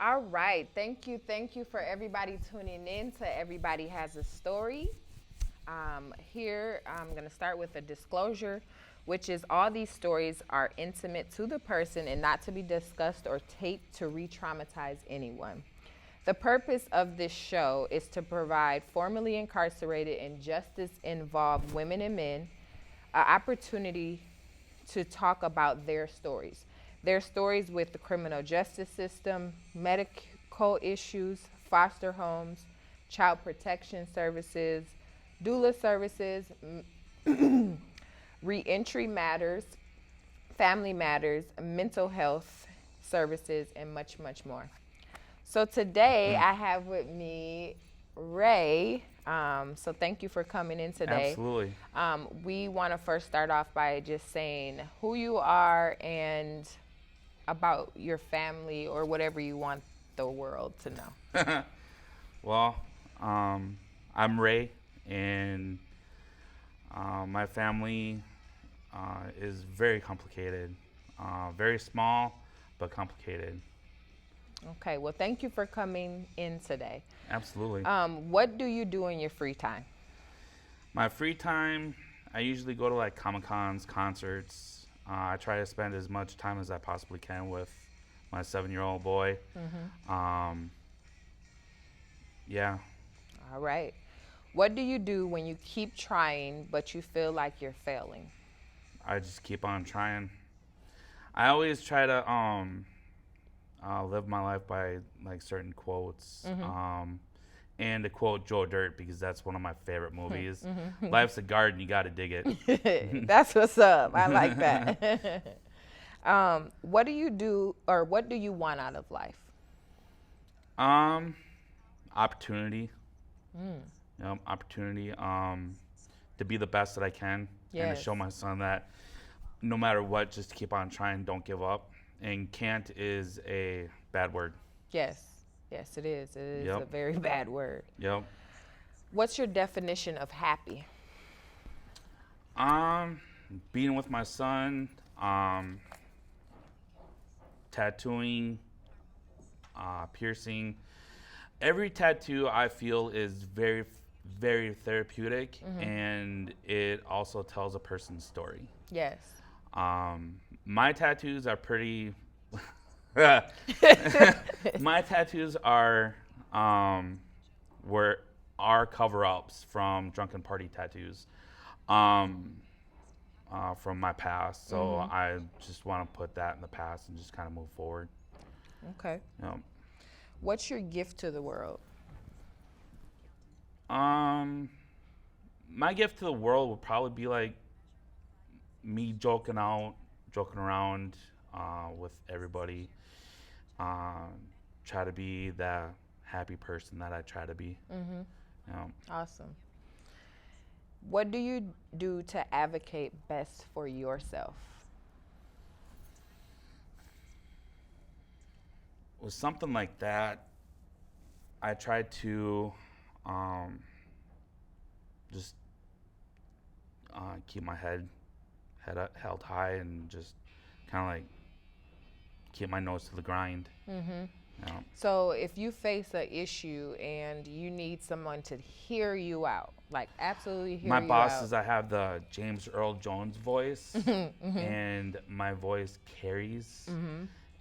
All right. Thank you. Thank you for everybody tuning in to Everybody Has a Story. Here, I'm going to start with a disclosure, which is all these stories are intimate to the person and not to be discussed or taped to re-traumatize anyone. The purpose of this show is to provide formerly incarcerated and justice-involved women and men an opportunity to talk about their stories with the criminal justice system, medical issues, foster homes, child protection services, doula services, ReEntry Matters, family matters, mental health services, and much, much more. So today I have with me Ray. So thank you for coming in today. Absolutely. We want to first start off by just saying who you are and about your family or whatever you want the world to know. Well, I'm Ray, and my family is very complicated. Very small, but complicated. Okay, well, thank you for coming in today. Absolutely. What do you do in your free time? My free time, I usually go to like Comic-Cons, concerts. I try to spend as much time as I possibly can with my 7-year-old boy. Yeah. All right. What do you do when you keep trying but you feel like you're failing? I just keep on trying. I always try to live my life by like certain quotes. And to quote Joe Dirt, because that's one of my favorite movies. Life's a garden, you got to dig it. That's what's up. I like that. What do you do or what do you want out of life? Opportunity. Opportunity to be the best that I can, and to show my son that no matter what, just keep on trying, don't give up. And can't is a bad word. Yes, it is. It is a very bad word. Yep. What's your definition of happy? Being with my son, tattooing, piercing. Every tattoo I feel is very, very therapeutic, and it also tells a person's story. Yes. My tattoos are pretty. My tattoos are cover-ups from drunken party tattoos, from my past. So I just want to put that in the past and just kind of move forward. Okay. What's your gift to the world? My gift to the world would probably be like me joking around with everybody. Try to be the happy person that I try to be. Awesome. What do you do to advocate best for yourself? With something like that, I try to just keep my head held high and just kind of like keep my nose to the grind. So if you face an issue and you need someone to hear you out, like absolutely hear you out. My boss is I have the James Earl Jones voice, and my voice carries,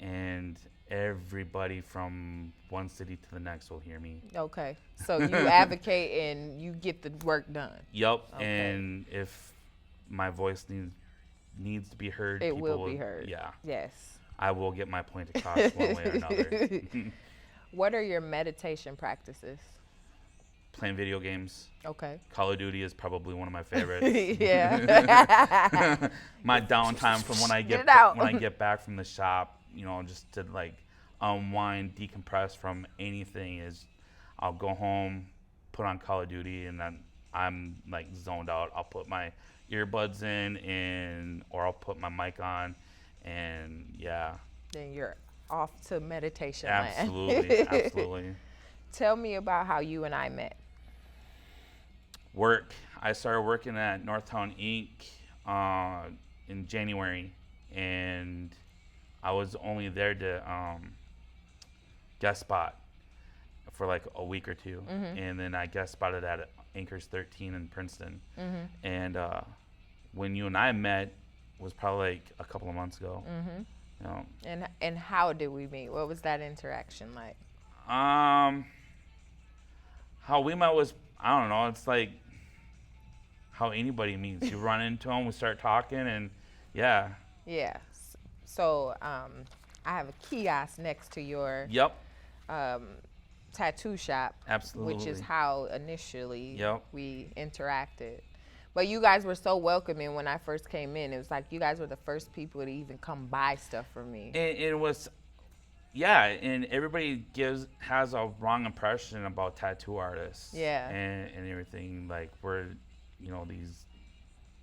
and everybody from one city to the next will hear me. Okay, so you advocate and you get the work done. Yep, okay. And if my voice needs to be heard, it will be heard. Yeah. Yes. I will get my point across one way or another. What are your meditation practices? Playing video games. Okay. Call of Duty is probably one of my favorites. Yeah. My downtime from when I get back from the shop, just to like unwind, decompress from anything is I'll go home, put on Call of Duty, and then I'm like zoned out. I'll put my earbuds in, or I'll put my mic on, and yeah. Then you're off to meditation Absolutely, land. Absolutely. Tell me about how you and I met. Work. I started working at Northtown Inc. In January, and I was only there to guest spot for like a week or two, and then I guest spotted at Anchor's 13 in Princeton. And when you and I met was probably like a couple of months ago. You know. And how did we meet? What was that interaction like? How we met was, I don't know, it's like how anybody meets. You run into them, we start talking, and yeah. Yeah. So I have a kiosk next to your tattoo shop. Absolutely. Which is how initially Yep. we interacted. But you guys were so welcoming when I first came in. It was like you guys were the first people to even come buy stuff from me. It was, yeah, and everybody has a wrong impression about tattoo artists. Yeah. And everything, like we're, you know, these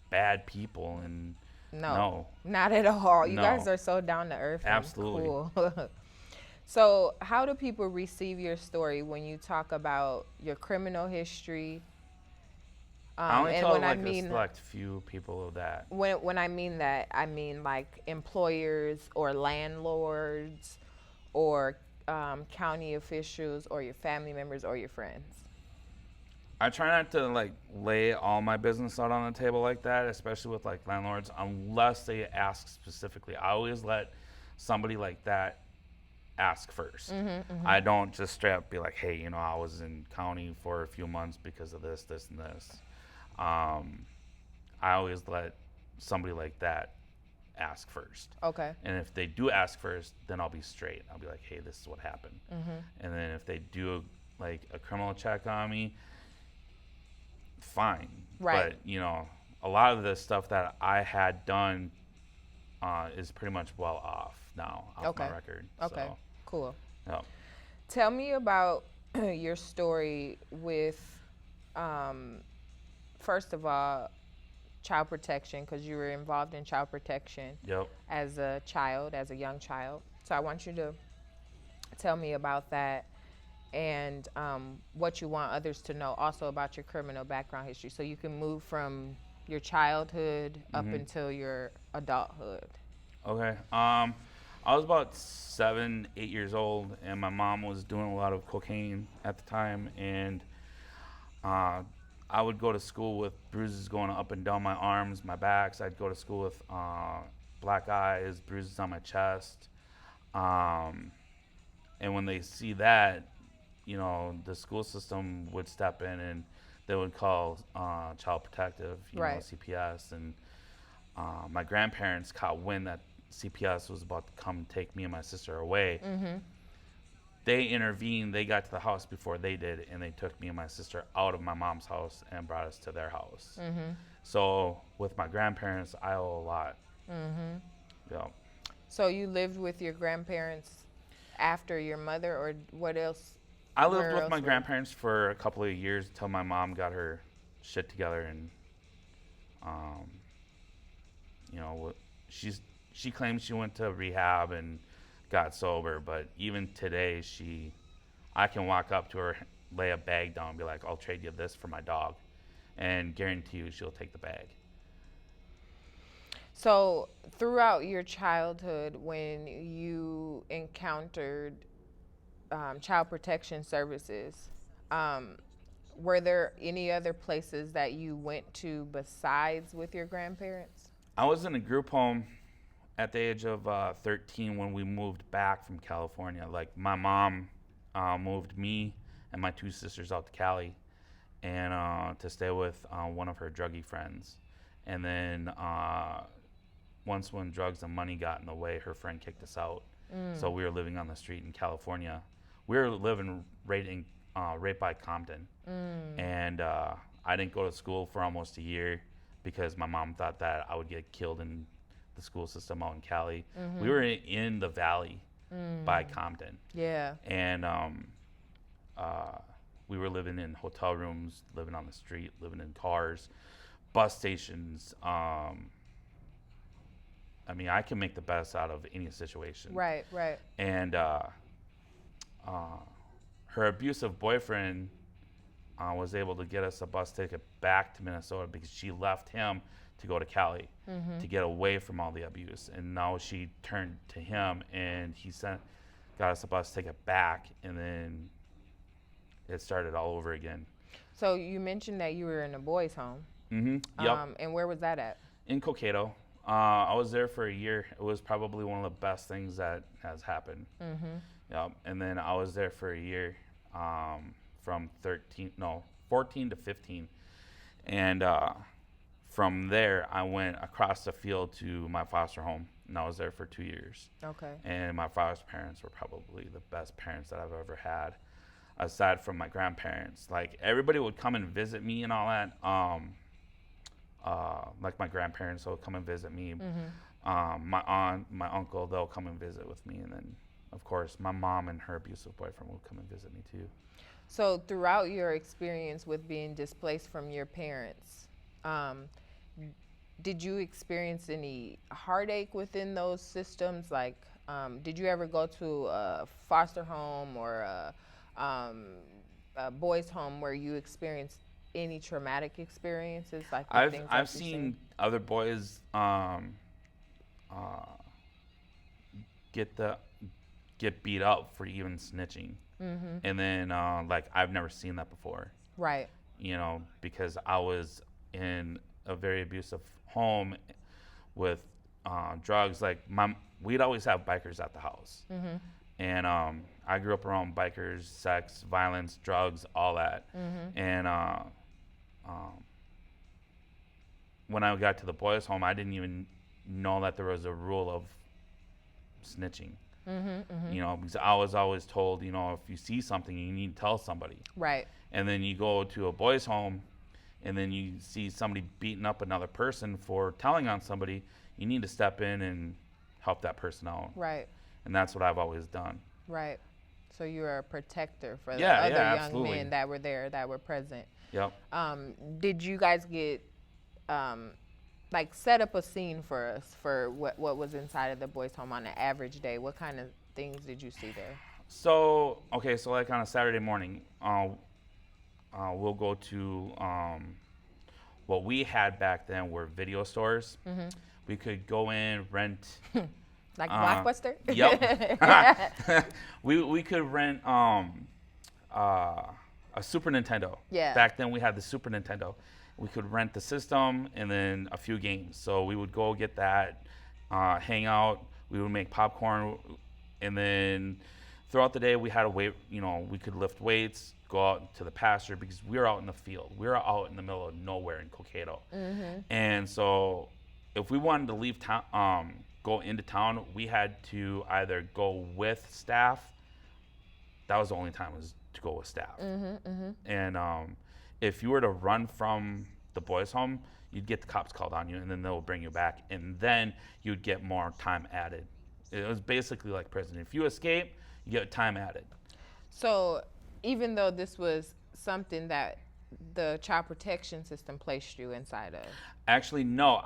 bad people, and no. Not at all. You No. guys are so down to earth. Absolutely. Cool. So how do people receive your story when you talk about your criminal history? I only and tell when like I mean, a select few people of that. when I mean that, I mean like employers or landlords or county officials or your family members or your friends. I try not to like lay all my business out on the table like that, especially with like landlords, unless they ask specifically. I always let somebody like that ask first. I don't just straight up be like, hey, you know, I was in county for a few months because of this, this, and this. I always let somebody like that ask first. Okay. And if they do ask first, then I'll be straight. I'll be like, hey, this is what happened. And then if they do like a criminal check on me, fine. Right. But, you know, a lot of the stuff that I had done is pretty much well off now, off my record. Okay. So, Cool. yeah. Tell me about your story with, first of all, child protection, because you were involved in child protection Yep. as a child, as a young child. So I want you to tell me about that and what you want others to know also about your criminal background history, so you can move from your childhood up until your adulthood. Okay. I was about 7, 8 years old, and my mom was doing a lot of cocaine at the time, and I would go to school with bruises going up and down my arms, my backs. I'd go to school with black eyes, bruises on my chest. And when they see that, you know, the school system would step in and they would call Child Protective, you know, CPS. And my grandparents caught wind that CPS was about to come take me and my sister away. They intervened. They got to the house before they did, and they took me and my sister out of my mom's house and brought us to their house. So with my grandparents, I owe a lot. Yeah. So you lived with your grandparents after your mother, or what else? I lived with my grandparents for a couple of years until my mom got her shit together, and you know, she claims she went to rehab and got sober, but even today I can walk up to her, lay a bag down, and be like, I'll trade you this for my dog, and guarantee you she'll take the bag. So throughout your childhood, when you encountered child protection services, were there any other places that you went to besides with your grandparents? I was in a group home at the age of 13 when we moved back from California. Like, my mom moved me and my two sisters out to Cali and to stay with one of her druggie friends. And then once when drugs and money got in the way, her friend kicked us out. So we were living on the street in California. We were living right by Compton. And I didn't go to school for almost a year because my mom thought that I would get killed in the school system out in Cali. We were in the valley by Compton. Yeah. And we were living in hotel rooms, living on the street, living in cars, bus stations. I mean, I can make the best out of any situation. Right, right. And her abusive boyfriend was able to get us a bus ticket back to Minnesota because she left him to go to Cali to get away from all the abuse. And now she turned to him, and he sent got us a bus to take it back, and then it started all over again. So you mentioned that you were in a boys' home. Yep. And where was that at? In Cokato. I was there for a year. It was probably one of the best things that has happened. Yep. And then I was there for a year, from 14 to 15. And from there, I went across the field to my foster home, and I was there for 2 years. Okay. And my foster parents were probably the best parents that I've ever had, aside from my grandparents. Like, everybody would come and visit me and all that. Like, my grandparents will come and visit me. My aunt, my uncle, they'll come and visit with me. And then, of course, my mom and her abusive boyfriend will come and visit me too. So throughout your experience with being displaced from your parents, did you experience any heartache within those systems? Like, did you ever go to a foster home or a boys' home where you experienced any traumatic experiences? Like I've seen other boys get beat up for even snitching, and then like, I've never seen that before. Right. You know, because I was in a very abusive home with drugs. Like, we'd always have bikers at the house, and I grew up around bikers, sex, violence, drugs, all that. And when I got to the boys' home, I didn't even know that there was a rule of snitching. You know, because I was always told, you know, if you see something, you need to tell somebody. Right. And then you go to a boys' home, and then you see somebody beating up another person for telling on somebody. You need to step in and help that person out. Right. And that's what I've always done. Right. So you were a protector for the other young absolutely. men that were there, that were present. Yep. Did you guys get, like, set up a scene for us for what was inside of the boys' home on an average day? What kind of things did you see there? So, okay, so like on a Saturday morning, we'll go to what we had back then were video stores. We could go in, rent. Like Blockbuster? Yep. we could rent a Super Nintendo. Yeah. Back then we had the Super Nintendo. We could rent the system and then a few games. So we would go get that, hang out. We would make popcorn, and then throughout the day we had a weight. You know, we could lift weights, go out to the pasture, because we were out in the field. We were out in the middle of nowhere in Cokato. And so if we wanted to leave town, go into town, we had to either go with staff. That was the only time, was to go with staff. And if you were to run from the boys' home, you'd get the cops called on you, and then they'll bring you back, and then you'd get more time added. It was basically like prison. If you escape, you get time added. So even though this was something that the child protection system placed you inside of? Actually, no.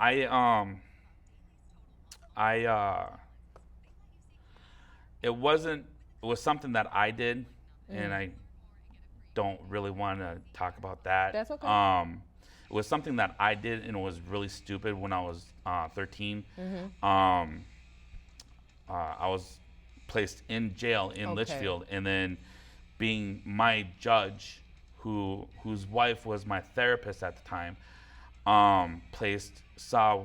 It wasn't. It was something that I did, and I don't really want to talk about that. That's okay. It was something that I did, and it was really stupid when I was 13. I was placed in jail in Litchfield, and then being my judge, whose wife was my therapist at the time, saw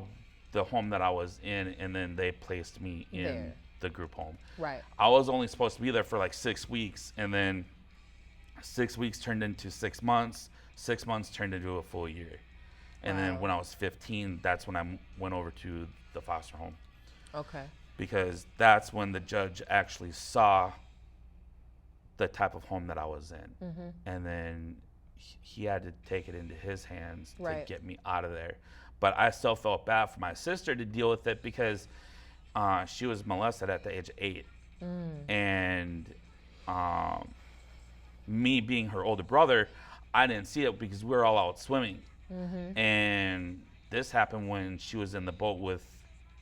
the home that I was in, and then they placed me in the group home. Right. I was only supposed to be there for like 6 weeks, and then 6 weeks turned into 6 months. 6 months turned into a full year. And then when I was 15, that's when I went over to the foster home. Okay. Because that's when the judge actually saw the type of home that I was in. And then he had to take it into his hands to get me out of there. But I still felt bad for my sister to deal with it, because she was molested at the age of 8. And me being her older brother, I didn't see it because we were all out swimming. And this happened when she was in the boat with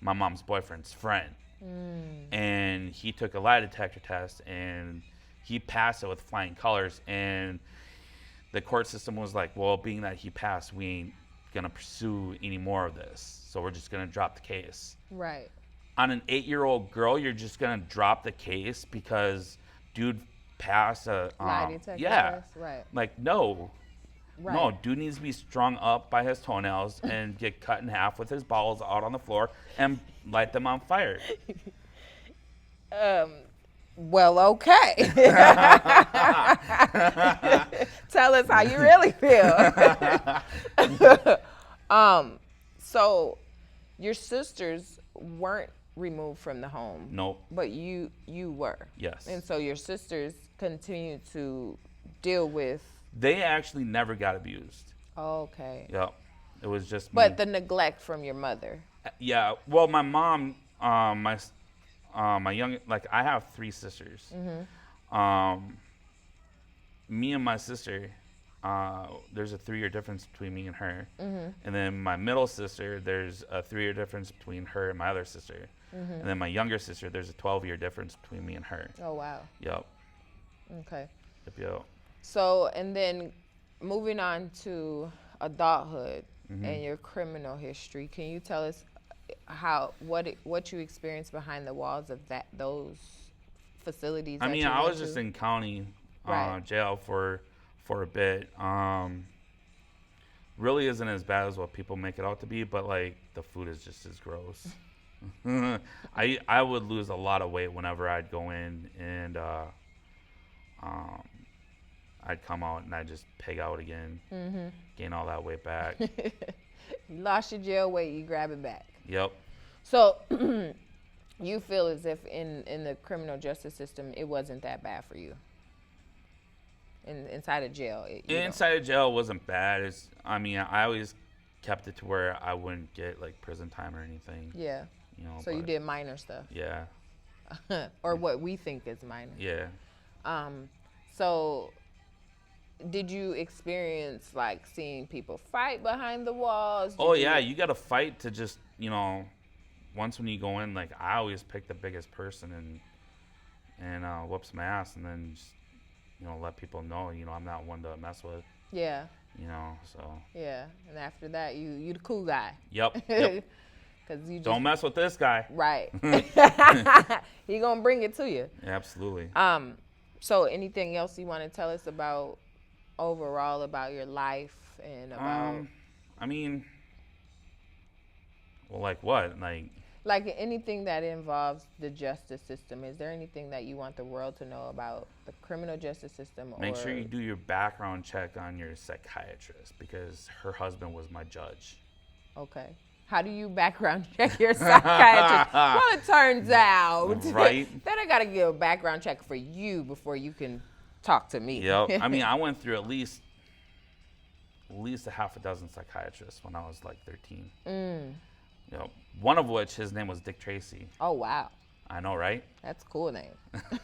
my mom's boyfriend's friend. And he took a lie detector test, and he passed it with flying colors. And the court system was like, well, being that he passed, we ain't gonna pursue any more of this, so we're just gonna drop the case. Right. on an 8-year-old girl, you're just gonna drop the case because dude passed a Lie detector yeah, test? Right. like no. Right. No, dude needs to be strung up by his toenails and get cut in half with his balls out on the floor and light them on fire. Well, okay. Tell us how you really feel. So your sisters weren't removed from the home. Nope. But you were. Yes. And so your sisters continued to deal with. They actually never got abused. Okay. Yep. It was just me. But the neglect from your mother. Yeah. Well, my mom, my young, like I have 3 sisters. Me and my sister, there's a 3-year difference between me and her. And then my middle sister, there's a 3-year difference between her and my other sister. And then my younger sister, there's a 12-year difference between me and her. Oh, wow. Yep. Okay. Yep. So, and then moving on to adulthood and your criminal history, can you tell us what you experienced behind the walls of those facilities? I mean, I was just in county jail for a bit. Really isn't as bad as what people make it out to be, but like the food is just as gross. I would lose a lot of weight whenever I'd go in, and I'd come out and I'd just pig out again, gain all that weight back. You lost your jail weight, you grab it back. Yep. So you feel as if in the criminal justice system, it wasn't that bad for you? Inside of jail? Inside of jail wasn't bad. I mean, I always kept it to where I wouldn't get like prison time or anything. Yeah. You know, so you did minor stuff? Yeah. Or what we think is minor. Yeah. So did you experience like seeing people fight behind the walls? Yeah, you got to fight to just, once when you go in, like I always pick the biggest person and whoops my ass, and then just, let people know, I'm not one to mess with. Yeah. So. Yeah, and after that, you the cool guy. Yep. Cause you just, don't mess with this guy. Right. He gonna bring it to you. Absolutely. So anything else you want to tell us about overall about your life and about? I mean, well, like what? Like anything that involves the justice system. Is there anything that you want the world to know about the criminal justice system? Make sure you do your background check on your psychiatrist, because her husband was my judge. Okay. How do you background check your psychiatrist? Well, it turns out that I got to give a background check for you before you can talk to me. Yep. I mean, I went through at least a half a dozen psychiatrists when I was like 13. Yep. One of which, his name was Dick Tracy. Oh, wow. I know, right? That's a cool name.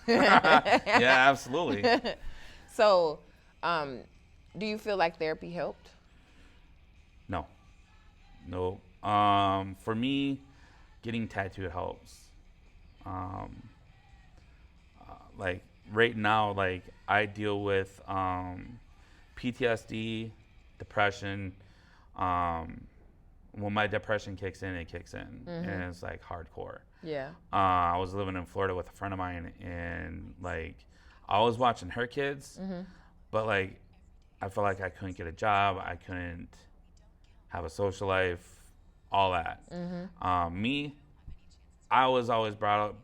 Yeah, absolutely. So, do you feel like therapy helped? No. For me, getting tattooed helps. Like right now, like I deal with PTSD, depression. When my depression kicks in, it kicks in, and it's like hardcore. Yeah. I was living in Florida with a friend of mine, and like I was watching her kids, but like I felt like I couldn't get a job, I couldn't have a social life, all that. Me, I was always brought up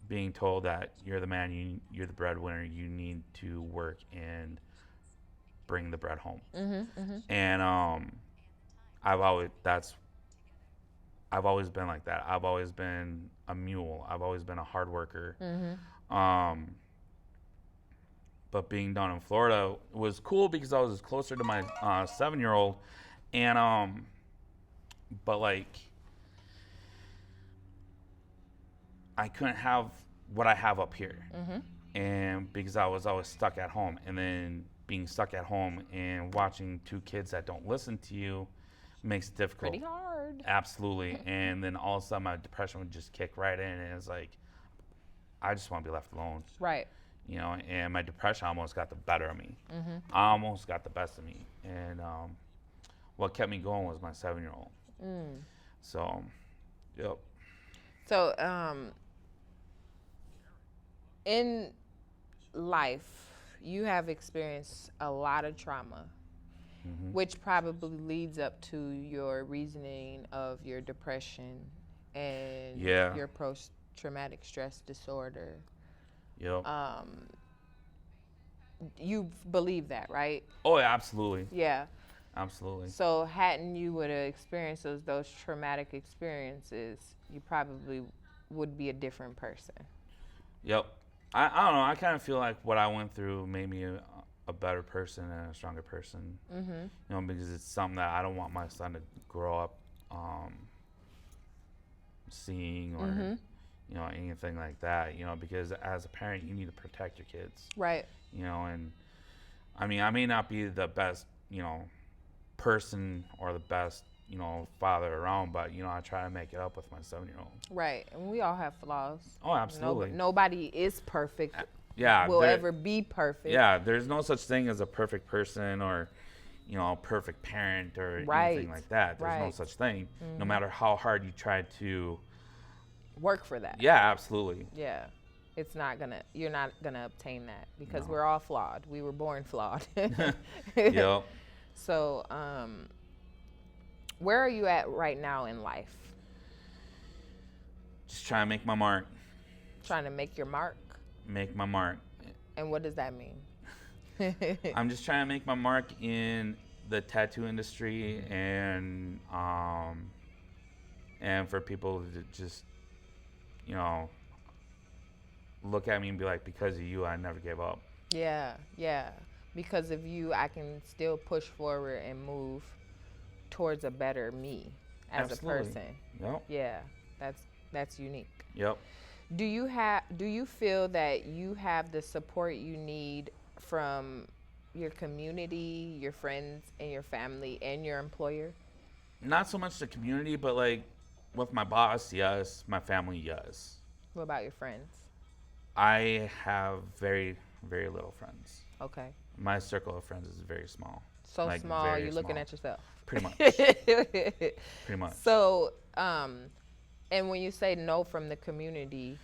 being told that you're the man, you're the breadwinner, you need to work and bring the bread home. And I've always been like that. I've always been a mule. I've always been a hard worker. But being down in Florida was cool because I was closer to my 7-year-old, and but like I couldn't have what I have up here, and because I was always stuck at home, and then being stuck at home and watching 2 kids that don't listen to you makes it difficult. Pretty hard. Absolutely. And then all of a sudden my depression would just kick right in, and it's like I just want to be left alone. Right. And my depression almost got the better of me. Almost got the best of me. And what kept me going was my 7-year-old. So, yep. So, in life, you have experienced a lot of trauma, which probably leads up to your reasoning of your depression and your post-traumatic stress disorder. Yep. You believe that, right? Oh, yeah, absolutely. Yeah. Absolutely. So hadn't you would have experienced those traumatic experiences, you probably would be a different person. Yep. I don't know. I kind of feel like what I went through made me a better person and a stronger person. You know, because it's something that I don't want my son to grow up seeing or you know, anything like that. You know, because as a parent, you need to protect your kids. Right. You know, and I mean, I may not be the best, you know, person or the best, you know, father around, but you know, I try to make it up with my 7-year-old. Right, and we all have flaws. Oh, absolutely. Nobody is perfect. Yeah, will ever be perfect. Yeah, there's no such thing as a perfect person or, you know, a perfect parent or anything like that. There's no such thing. No matter how hard you try to work for that. Yeah, absolutely. Yeah. It's not gonna. You're not gonna obtain that because we're all flawed. We were born flawed. Yep. So, where are you at right now in life? Just trying to make my mark. Trying to make your mark? Make my mark. And what does that mean? I'm just trying to make my mark in the tattoo industry and for people to just, you know, look at me and be like, because of you, I never gave up. Yeah, yeah. Because of you, I can still push forward and move towards a better me as a person. Yep. Yeah, that's unique. Yep. Do you feel that you have the support you need from your community, your friends, and your family, and your employer? Not so much the community, but like with my boss, yes. My family, yes. What about your friends? I have very, very little friends. Okay. My circle of friends is very small. So like small, you're looking at yourself. Pretty much. Pretty much. So, and when you say no from the community,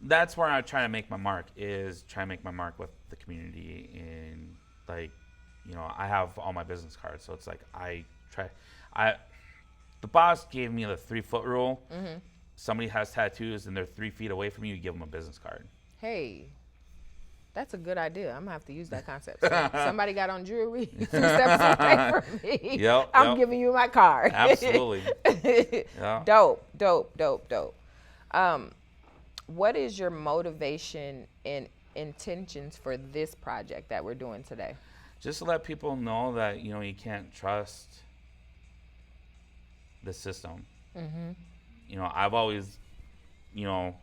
that's where I try to make my mark. Is try to make my mark with the community, and like, you know, I have all my business cards, so it's like the boss gave me the 3-foot rule. Somebody has tattoos and they're 3 feet away from you, you give them a business card. Hey, that's a good idea. I'm gonna have to use that concept. So somebody got on jewelry 2 steps away from me. Yep, I'm giving you my card. Absolutely. Yep. Dope. What is your motivation and intentions for this project that we're doing today? Just to let people know that, you know, you can't trust the system. You know, I've always, you know,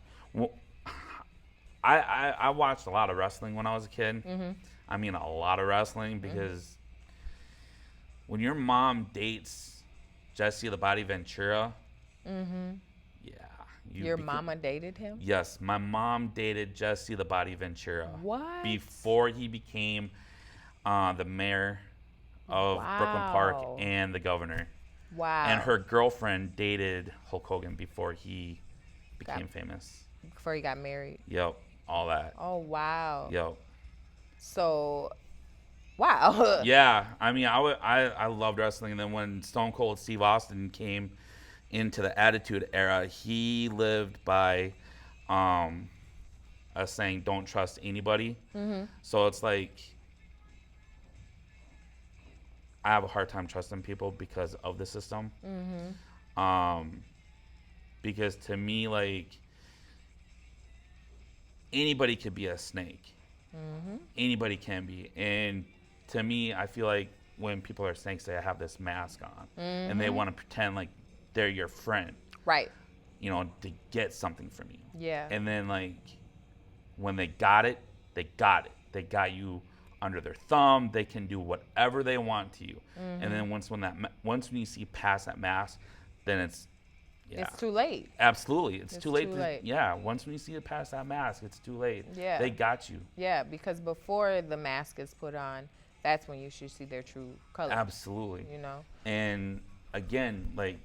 I watched a lot of wrestling when I was a kid. I mean, a lot of wrestling because when your mom dates Jesse the Body Ventura, yeah. Your mama dated him? Yes, my mom dated Jesse the Body Ventura. What? Before he became the mayor of Brooklyn Park and the governor. Wow. And her girlfriend dated Hulk Hogan before he became famous. Before he got married? Yep, all that. Oh, wow. Yep. So, wow. Yeah, I mean, I loved wrestling. And then when Stone Cold Steve Austin came into the Attitude Era, he lived by a saying, don't trust anybody. So it's like, I have a hard time trusting people because of the system. Because to me, like, anybody could be a snake. Anybody can be. And to me, I feel like when people are snakes, they have this mask on. And they want to pretend like they're your friend. Right. You know, to get something from you. Yeah. And then, like, when they got it, they got it. They got you under their thumb. They can do whatever they want to you. And then once when you see past that mask, then it's too late. Absolutely, it's too late. Once when you see it past that mask, it's too late. Yeah, they got you. Yeah, because before the mask is put on, that's when you should see their true color. Absolutely. You know. And again, like,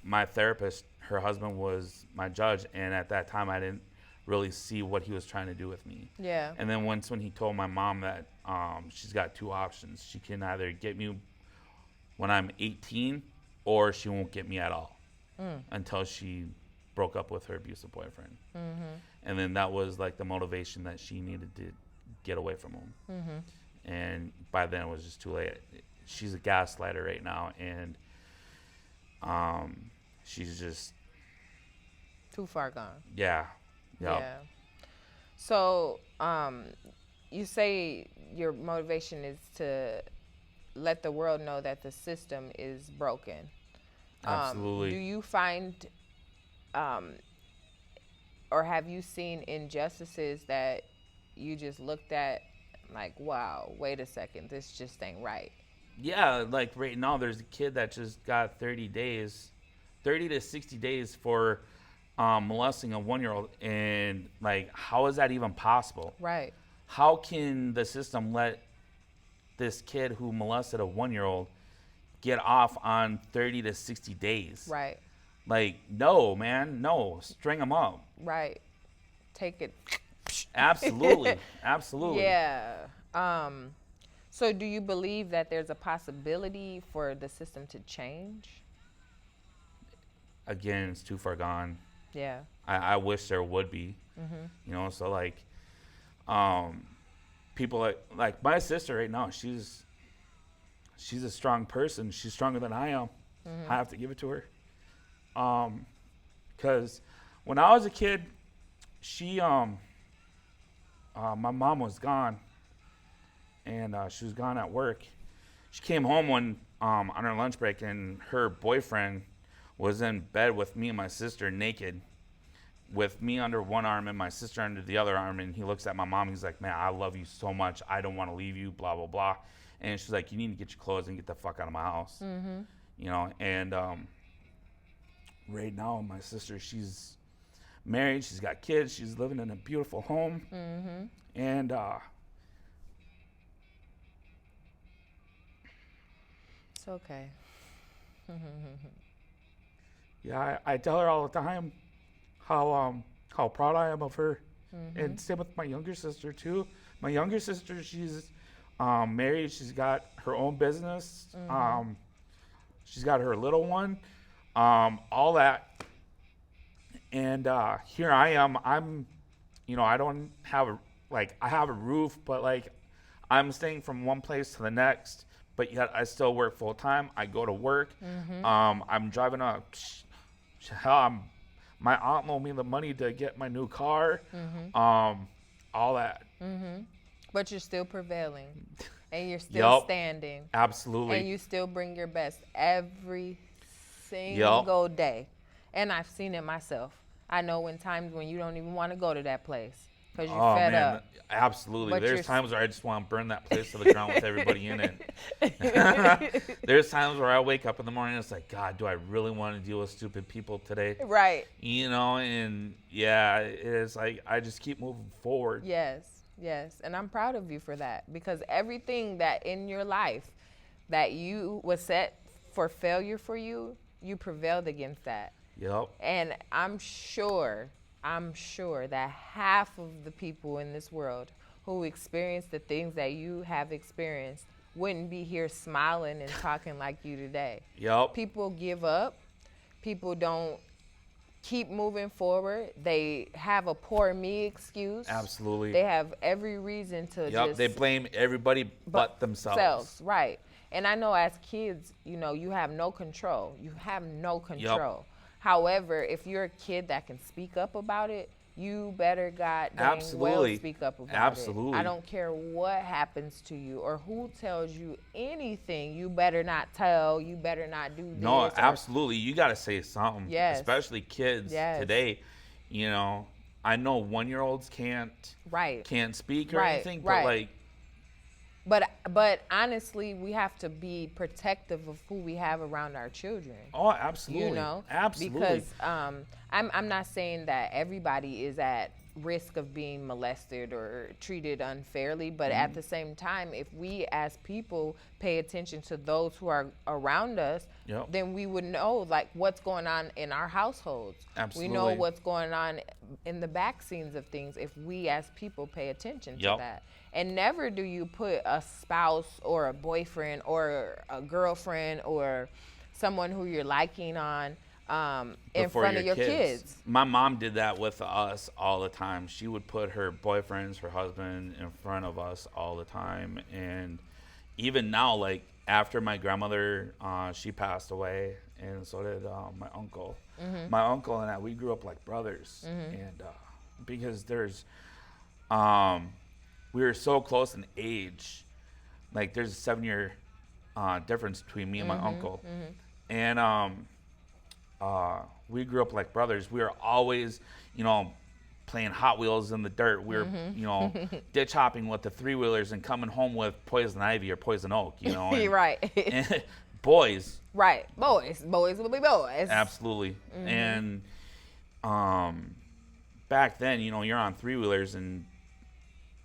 my therapist, her husband was my judge, and at that time I didn't really see what he was trying to do with me. Yeah. And then when he told my mom that she's got two options. She can either get me when I'm 18 or she won't get me at all until she broke up with her abusive boyfriend. And then that was like the motivation that she needed to get away from him. And by then it was just too late. She's a gaslighter right now, and she's just too far gone. Yeah. Yep. Yeah. So, you say your motivation is to let the world know that the system is broken. Absolutely. Do you find, or have you seen injustices that you just looked at like, wow, wait a second, this just ain't right? Yeah, like right now there's a kid that just got 30 to 60 days for molesting a 1-year-old, and like, how is that even possible? Right. How can the system let this kid who molested a 1-year-old get off on 30 to 60 days? Right. Like, no, man, no, string them up. Right. Take it. Absolutely. Absolutely. Yeah. So do you believe that there's a possibility for the system to change? Again, it's too far gone. Yeah. I wish there would be. You know, so like, people like my sister right now, she's a strong person. She's stronger than I am. I have to give it to her. Because when I was a kid, my mom was gone, and she was gone at work. She came home on her lunch break, and her boyfriend was in bed with me and my sister naked, with me under one arm and my sister under the other arm. And he looks at my mom. He's like, man, I love you so much. I don't want to leave you, blah, blah, blah. And she's like, you need to get your clothes and get the fuck out of my house. You know, and right now my sister, she's married. She's got kids. She's living in a beautiful home. And it's okay. Yeah, I tell her all the time how proud I am of her. And same with my younger sister too. My younger sister, she's married. She's got her own business. She's got her little one. All that. And here I am. I'm, you know, I don't have I have a roof, but like, I'm staying from one place to the next. But yet I still work full time. I go to work. I'm driving my aunt loaned me the money to get my new car. All that. But you're still prevailing, and you're still standing. Absolutely. And you still bring your best every single day. And I've seen it myself. I know when times when you don't even want to go to that place because you're fed up. Absolutely. But there's times where I just want to burn that place to the ground with everybody in it. There's times where I wake up in the morning and it's like, God, do I really want to deal with stupid people today? Right. You know, and yeah, it's like I just keep moving forward. Yes. And I'm proud of you for that, because everything that in your life that you was set for failure for you, you prevailed against that. Yep. And I'm sure that half of the people in this world who experience the things that you have experienced wouldn't be here smiling and talking like you today. Yep. People give up. People don't keep moving forward. They have a poor me excuse. Absolutely. They have every reason to just... They blame everybody but themselves. Right. And I know as kids, you know, you have no control. You have no control. Yep. However, if you're a kid that can speak up about it, you better goddamn well speak up about it. I don't care what happens to you or who tells you anything. You better not tell. You better not do this. No, absolutely. You got to say something. Yes. Especially kids today. You know, I know 1-year-olds can't speak or anything, but like. But honestly, we have to be protective of who we have around our children. Oh, absolutely. You know, absolutely. Because I'm not saying that everybody is at risk of being molested or treated unfairly. But at the same time, if we as people pay attention to those who are around us, then we would know like what's going on in our households. Absolutely. We know what's going on in the back scenes of things if we as people pay attention to that. And never do you put a spouse or a boyfriend or a girlfriend or someone who you're liking on in front of your kids. My mom did that with us all the time. She would put her boyfriends, her husband in front of us all the time. And even now, like after my grandmother, she passed away, and so did my uncle. My uncle and I, we grew up like brothers. And because we were so close in age, like there's a 7-year difference between me and my uncle. And we grew up like brothers. We were always, playing Hot Wheels in the dirt. We were, ditch hopping with the 3-wheelers and coming home with poison ivy or poison oak, And, right. And boys. Right. Boys will be boys. Absolutely. And back then, you're on 3-wheelers and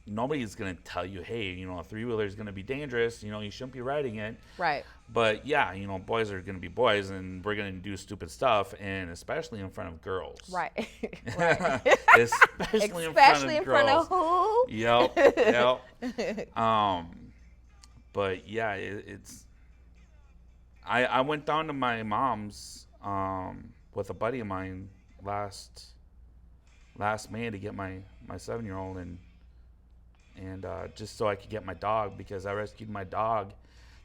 nobody's going to tell you, hey, a 3-wheeler is going to be dangerous. You shouldn't be riding it. Right. But yeah, boys are going to be boys, and we're going to do stupid stuff, and especially in front of girls. Right. Right. especially in front of who? Yep. But yeah, it's. I went down to my mom's with a buddy of mine last May to get my 7-year-old and just so I could get my dog, because I rescued my dog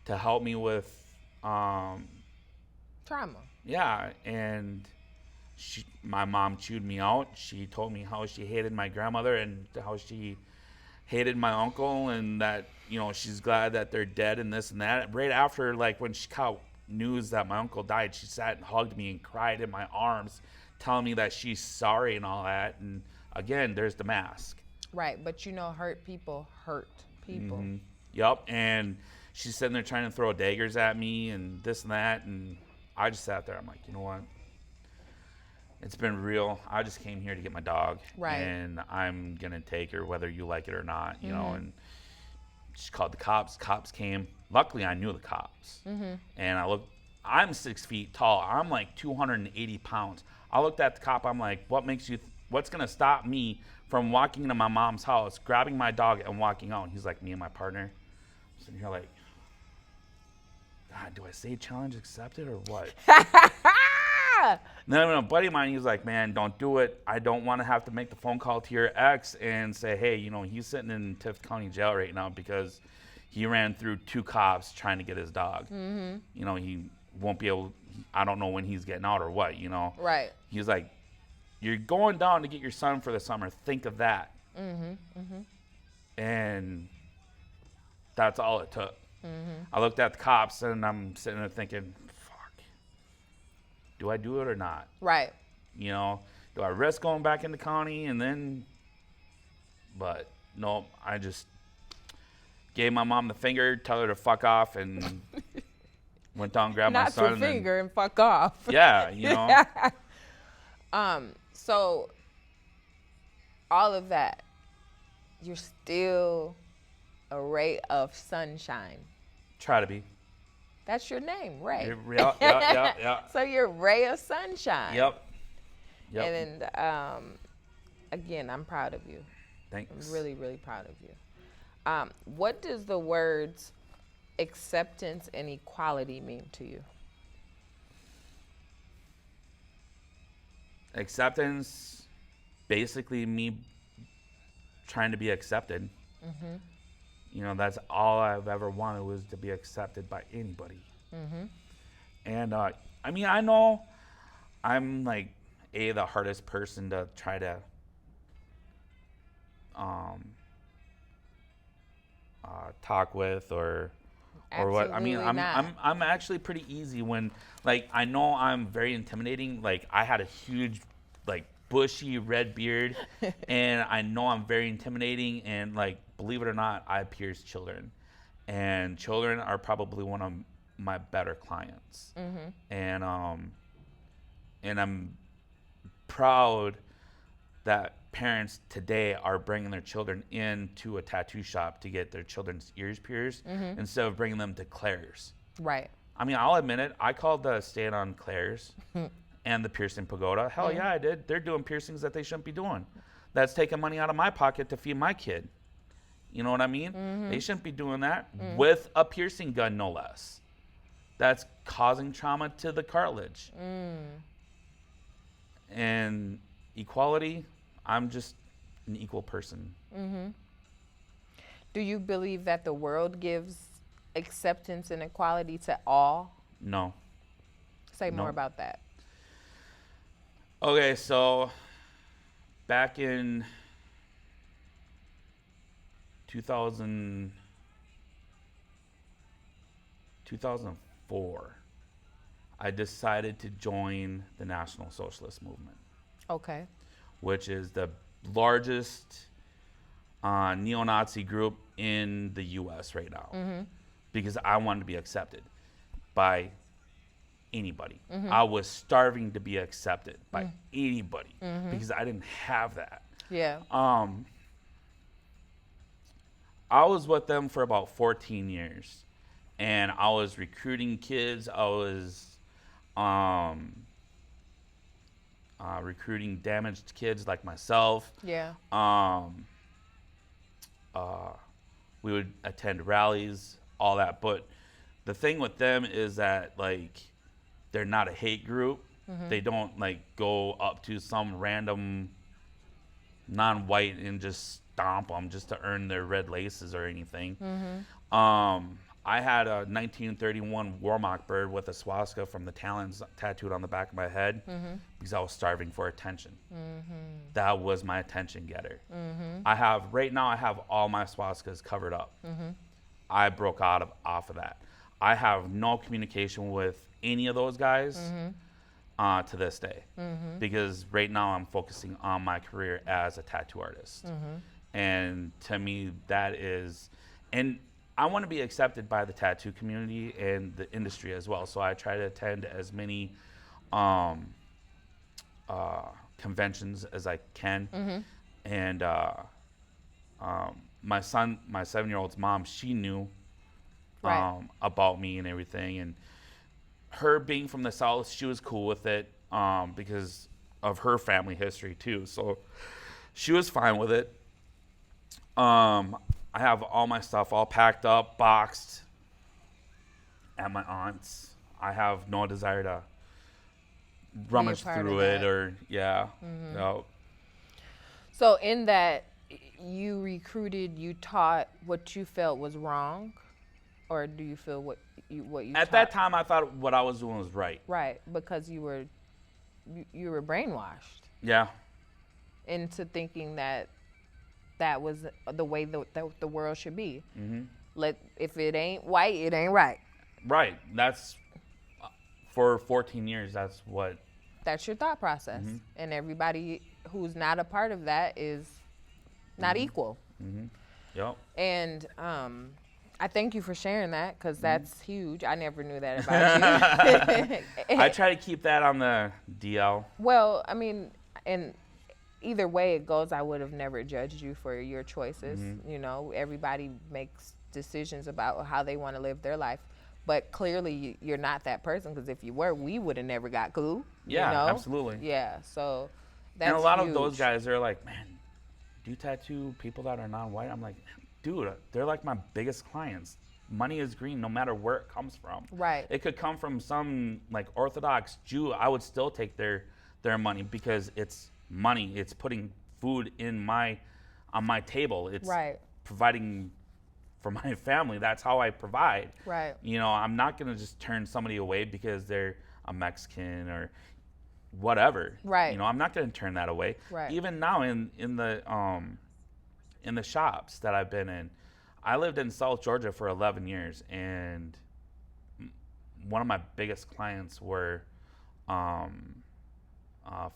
to help me with trauma. Yeah, and my mom chewed me out. She told me how she hated my grandmother and how she hated my uncle, and that she's glad that they're dead and this and that. Right after, like when she got news that my uncle died, she sat and hugged me and cried in my arms, telling me that she's sorry and all that. And again, there's the mask. Right, but hurt people hurt people. Yep, and she's sitting there trying to throw daggers at me and this and that, and I just sat there. I'm like, you know what? It's been real. I just came here to get my dog, right? And I'm gonna take her whether you like it or not, you know. And she called the cops. Cops came. Luckily, I knew the cops, and I looked. I'm 6 feet tall. I'm like 280 pounds. I looked at the cop. I'm like, what's gonna stop me from walking into my mom's house, grabbing my dog, and walking out? And he's like, me and my partner. I'm sitting here like, God, do I say challenge accepted or what? Then a buddy of mine, he was like, man, don't do it. I don't want to have to make the phone call to your ex and say, hey, he's sitting in Tift County Jail right now because he ran through 2 cops trying to get his dog. He won't be able, I don't know when he's getting out or what, Right. He's like, you're going down to get your son for the summer. Think of that. And that's all it took. I looked at the cops and I'm sitting there thinking, fuck, do I do it or not? Right. Do I risk going back in the county and then, but no, I just gave my mom the finger, tell her to fuck off, and went down and grabbed my son. Not your finger and fuck off. Yeah, So all of that, you're still a ray of sunshine. Try to be. That's your name, Ray. Yeah. So you're a ray of sunshine. Yep. And again, I'm proud of you. Thanks. I'm really, really proud of you. What does the words acceptance and equality mean to you? Acceptance, basically me trying to be accepted. That's all I've ever wanted, was to be accepted by anybody. And I know I'm like the hardest person to try to talk with or what. I'm actually pretty easy when, like, I know I'm very intimidating. Like, I had a huge, like, bushy red beard, and I know I'm very intimidating. And, like, believe it or not, I pierce children, and children are probably one of my better clients. And I'm proud that parents today are bringing their children into a tattoo shop to get their children's ears pierced instead of bringing them to Claire's. Right. I mean, I'll admit it. I called the stand on Claire's and the Piercing Pagoda. Hell yeah, I did. They're doing piercings that they shouldn't be doing. That's taking money out of my pocket to feed my kid. You know what I mean? They shouldn't be doing that with a piercing gun, no less. That's causing trauma to the cartilage. And equality, I'm just an equal person. Do you believe that the world gives acceptance and equality to all? No. Say more about that. Okay, so back in 2004, I decided to join the National Socialist Movement. Okay. Which is the largest neo-Nazi group in the U.S. right now. Because I wanted to be accepted by anybody. I was starving to be accepted by anybody because I didn't have that. Yeah. I was with them for about 14 years, and I was recruiting kids. I was recruiting damaged kids like myself. Yeah. We would attend rallies, all that. But the thing with them is that, like, they're not a hate group. They don't, like, go up to some random non-white and just stomp them just to earn their red laces or anything. I had a 1931 Warmock bird with a swastika from the talons tattooed on the back of my head because I was starving for attention. That was my attention getter. Right now I have all my swastikas covered up. I broke off of that. I have no communication with any of those guys to this day because right now I'm focusing on my career as a tattoo artist. And to me, that is, and I want to be accepted by the tattoo community and the industry as well. So I try to attend as many conventions as I can. And my 7-year-old's mom, she knew about me and everything. And her being from the South, she was cool with it because of her family history too. So she was fine with it. I have all my stuff all packed up, boxed at my aunt's. I have no desire to rummage through it or, no. So in that, you recruited, you taught what you felt was wrong, or do you feel what you At taught? that time, I thought what I was doing was right. Right, because you were brainwashed. Yeah. Into thinking that was the way the world should be. If it ain't white, it ain't right. Right. That's for 14 years. That's your thought process, and everybody who's not a part of that is not equal. Yep. And I thank you for sharing that because that's huge. I never knew that about you. I try to keep that on the DL. Well, I mean, and either way it goes, I would have never judged you for your choices. You know, everybody makes decisions about how they want to live their life. But clearly you're not that person, because if you were, we would have never got cool. Yeah, you know? absolutely. Yeah, so that's And a lot huge. of those guys, they're like, man, do you tattoo people that are non-white? I'm like, dude, they're like my biggest clients. Money is green no matter where it comes from. Right. It could come from some like Orthodox Jew. I would still take their money because it's money. It's putting food on my table. It's providing for my family. That's how I provide. Right. You know, I'm not going to just turn somebody away because they're a Mexican or whatever. Right. You know, I'm not going to turn that away. Right. Even now in the shops that I've been in, I lived in South Georgia for 11 years, and one of my biggest clients were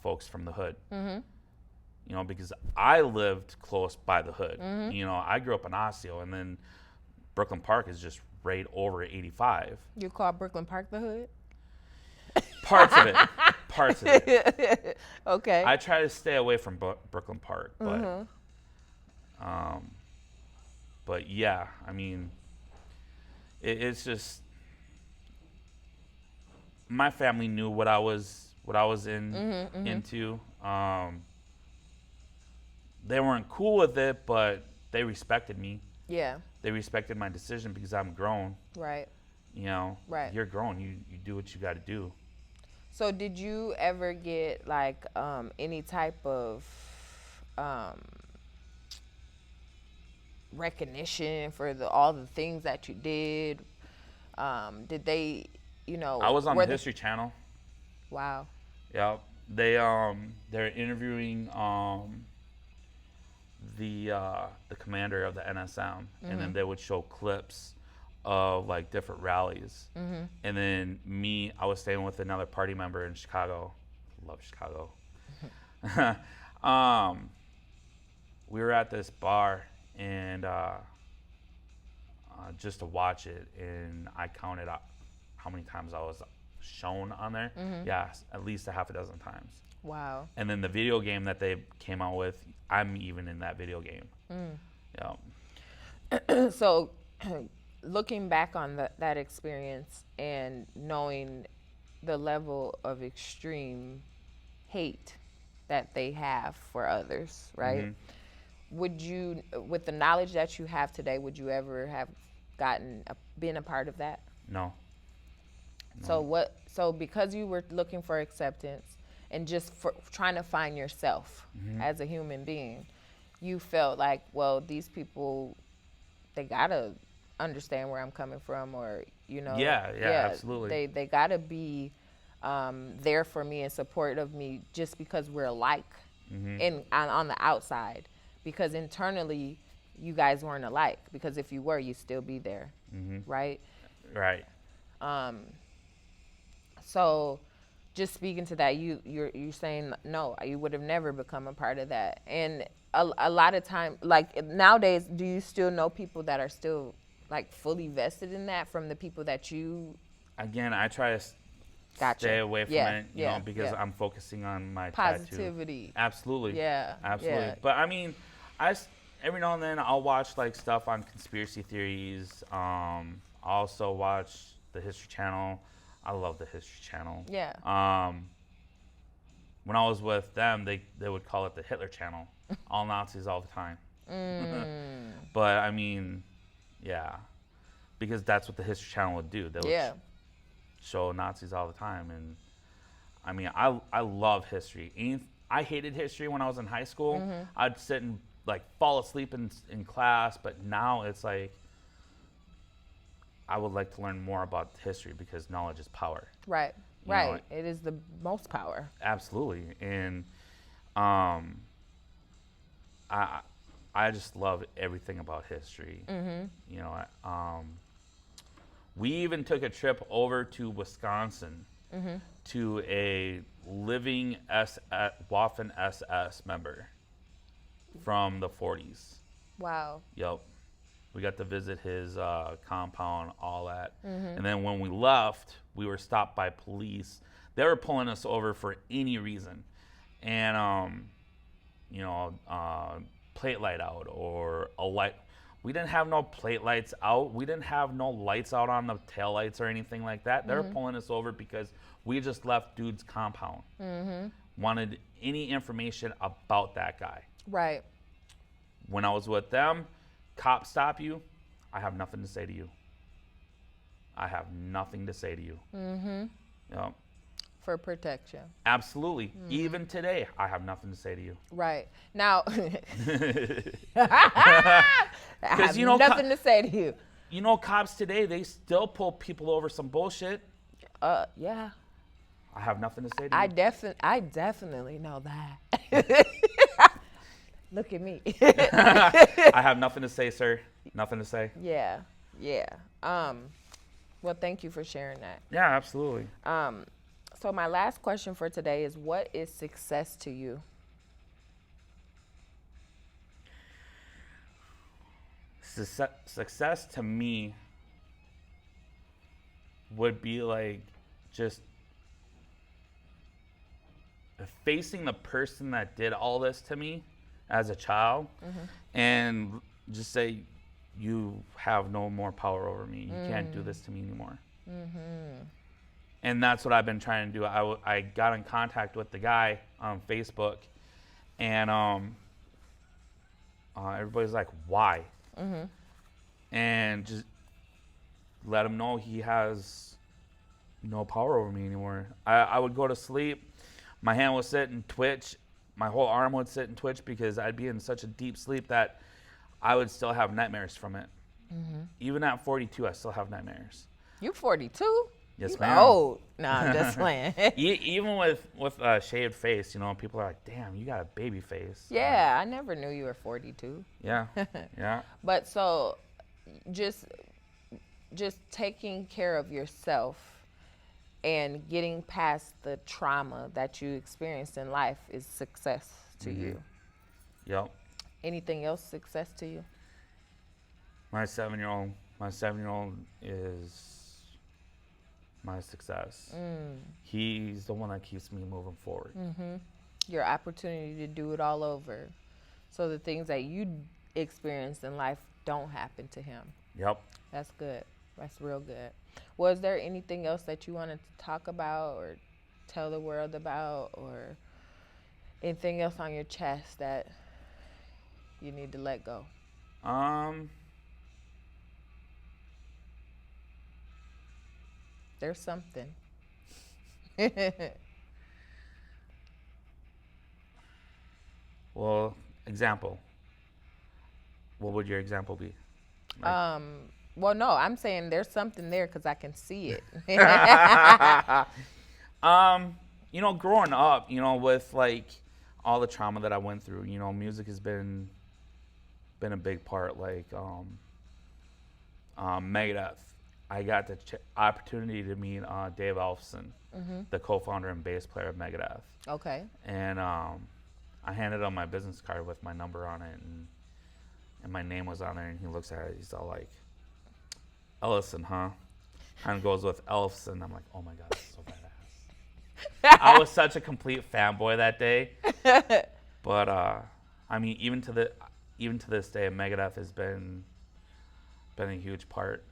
folks from the hood. You know, because I lived close by the hood. You know, I grew up in Osseo, and then Brooklyn Park is just right over 85. You call Brooklyn Park the hood? Parts of it. Parts of it. Okay. I try to stay away from Brooklyn Park, but but yeah, I mean, it's just my family knew what I was into. They weren't cool with it, but they respected me. Yeah. They respected my decision because I'm grown. Right. You know, right. You're grown. You do what you got to do. So did you ever get like any type of recognition for all the things that you did? Did they, I was on the History Channel. Wow. Yeah. They're interviewing the commander of the NSM, and then they would show clips of like different rallies. And then I was staying with another party member in Chicago. Love Chicago. We were at this bar and just to watch it, and I counted up how many times I was shown on there. Yeah, at least a half a dozen times. Wow. And then the video game that they came out with, I'm even in that video game. Yeah. So looking back on that experience and knowing the level of extreme hate that they have for others, right? Would you, with the knowledge that you have today, would you ever have been a part of that? No. So because you were looking for acceptance and just for trying to find yourself as a human being, you felt like, well, these people, they gotta understand where I'm coming from, or Yeah, absolutely. They gotta be there for me and support of me just because we're alike on the outside, because internally you guys weren't alike, because if you were, you'd still be there. Right. So just speaking to that, you're saying no, you would have never become a part of that. And a lot of time, like nowadays, do you still know people that are still like fully vested in that from the people that you? Again, I try to stay away from it, because I'm focusing on my positivity. Tattoo. Absolutely. Yeah. Absolutely. Yeah. But I mean, every now and then I'll watch like stuff on conspiracy theories. I also watch the History Channel. I love the History Channel. Yeah. When I was with them, they would call it the Hitler Channel. All Nazis all the time. But I mean, yeah, because that's what the History Channel would do. They would show Nazis all the time. And I mean, I love history. I hated history when I was in high school. I'd sit and like fall asleep in class, but now it's like I would like to learn more about history because knowledge is power. Right. Right. It is the most power. Absolutely. And I just love everything about history. We even took a trip over to Wisconsin to a living Waffen SS member from the 40s. Wow. Yep. We got to visit his compound, all that. And then when we left, we were stopped by police. They were pulling us over for any reason. And, plate light out or a light. We didn't have no plate lights out. We didn't have no lights out on the taillights or anything like that. They were pulling us over because we just left dude's compound. Wanted any information about that guy. Right. When I was with them, cops stop you, I have nothing to say to you. I have nothing to say to you. Yep. For protection. Absolutely. Even today, I have nothing to say to you. Right. Now, I have nothing to say to you. You know, cops today, they still pull people over some bullshit. Yeah. I have nothing to say to you. I definitely know that. Look at me. I have nothing to say, sir. Nothing to say. Yeah. Yeah. Well, thank you for sharing that. Yeah, absolutely. So my last question for today is, what is success to you? Success to me would be like just facing the person that did all this to me as a child, and just say, you have no more power over me. You can't do this to me anymore. And that's what I've been trying to do. I got in contact with the guy on Facebook, and everybody's like, why? And just let him know he has no power over me anymore. I would go to sleep, my hand would sit and twitch, my whole arm would sit and twitch because I'd be in such a deep sleep that I would still have nightmares from it. Even at 42, I still have nightmares. You 42? Yes, you ma'am. old. No, I'm just playing. Even with a shaved face, people are like, damn, you got a baby face. Yeah, I never knew you were 42. Yeah, yeah. But so just taking care of yourself and getting past the trauma that you experienced in life is success to you. Yep. Anything else success to you? My 7-year-old is my success. He's the one that keeps me moving forward. Your opportunity to do it all over. So the things that you experienced in life don't happen to him. Yep. That's good. That's real good. Was there anything else that you wanted to talk about or tell the world about, or anything else on your chest that you need to let go? There's something. Well, example. What would your example be? Well, no, I'm saying there's something there because I can see it. Growing up, with like all the trauma that I went through, music has been a big part. Like Megadeth, I got the opportunity to meet Dave Elfson, the co-founder and bass player of Megadeth. Okay. And I handed him my business card with my number on it, and my name was on there, and he looks at it, he's all like, Ellison, huh? Kind of goes with Elfson. I'm like, oh my God, that's so badass. I was such a complete fanboy that day. But even to this day, Megadeth has been a huge part.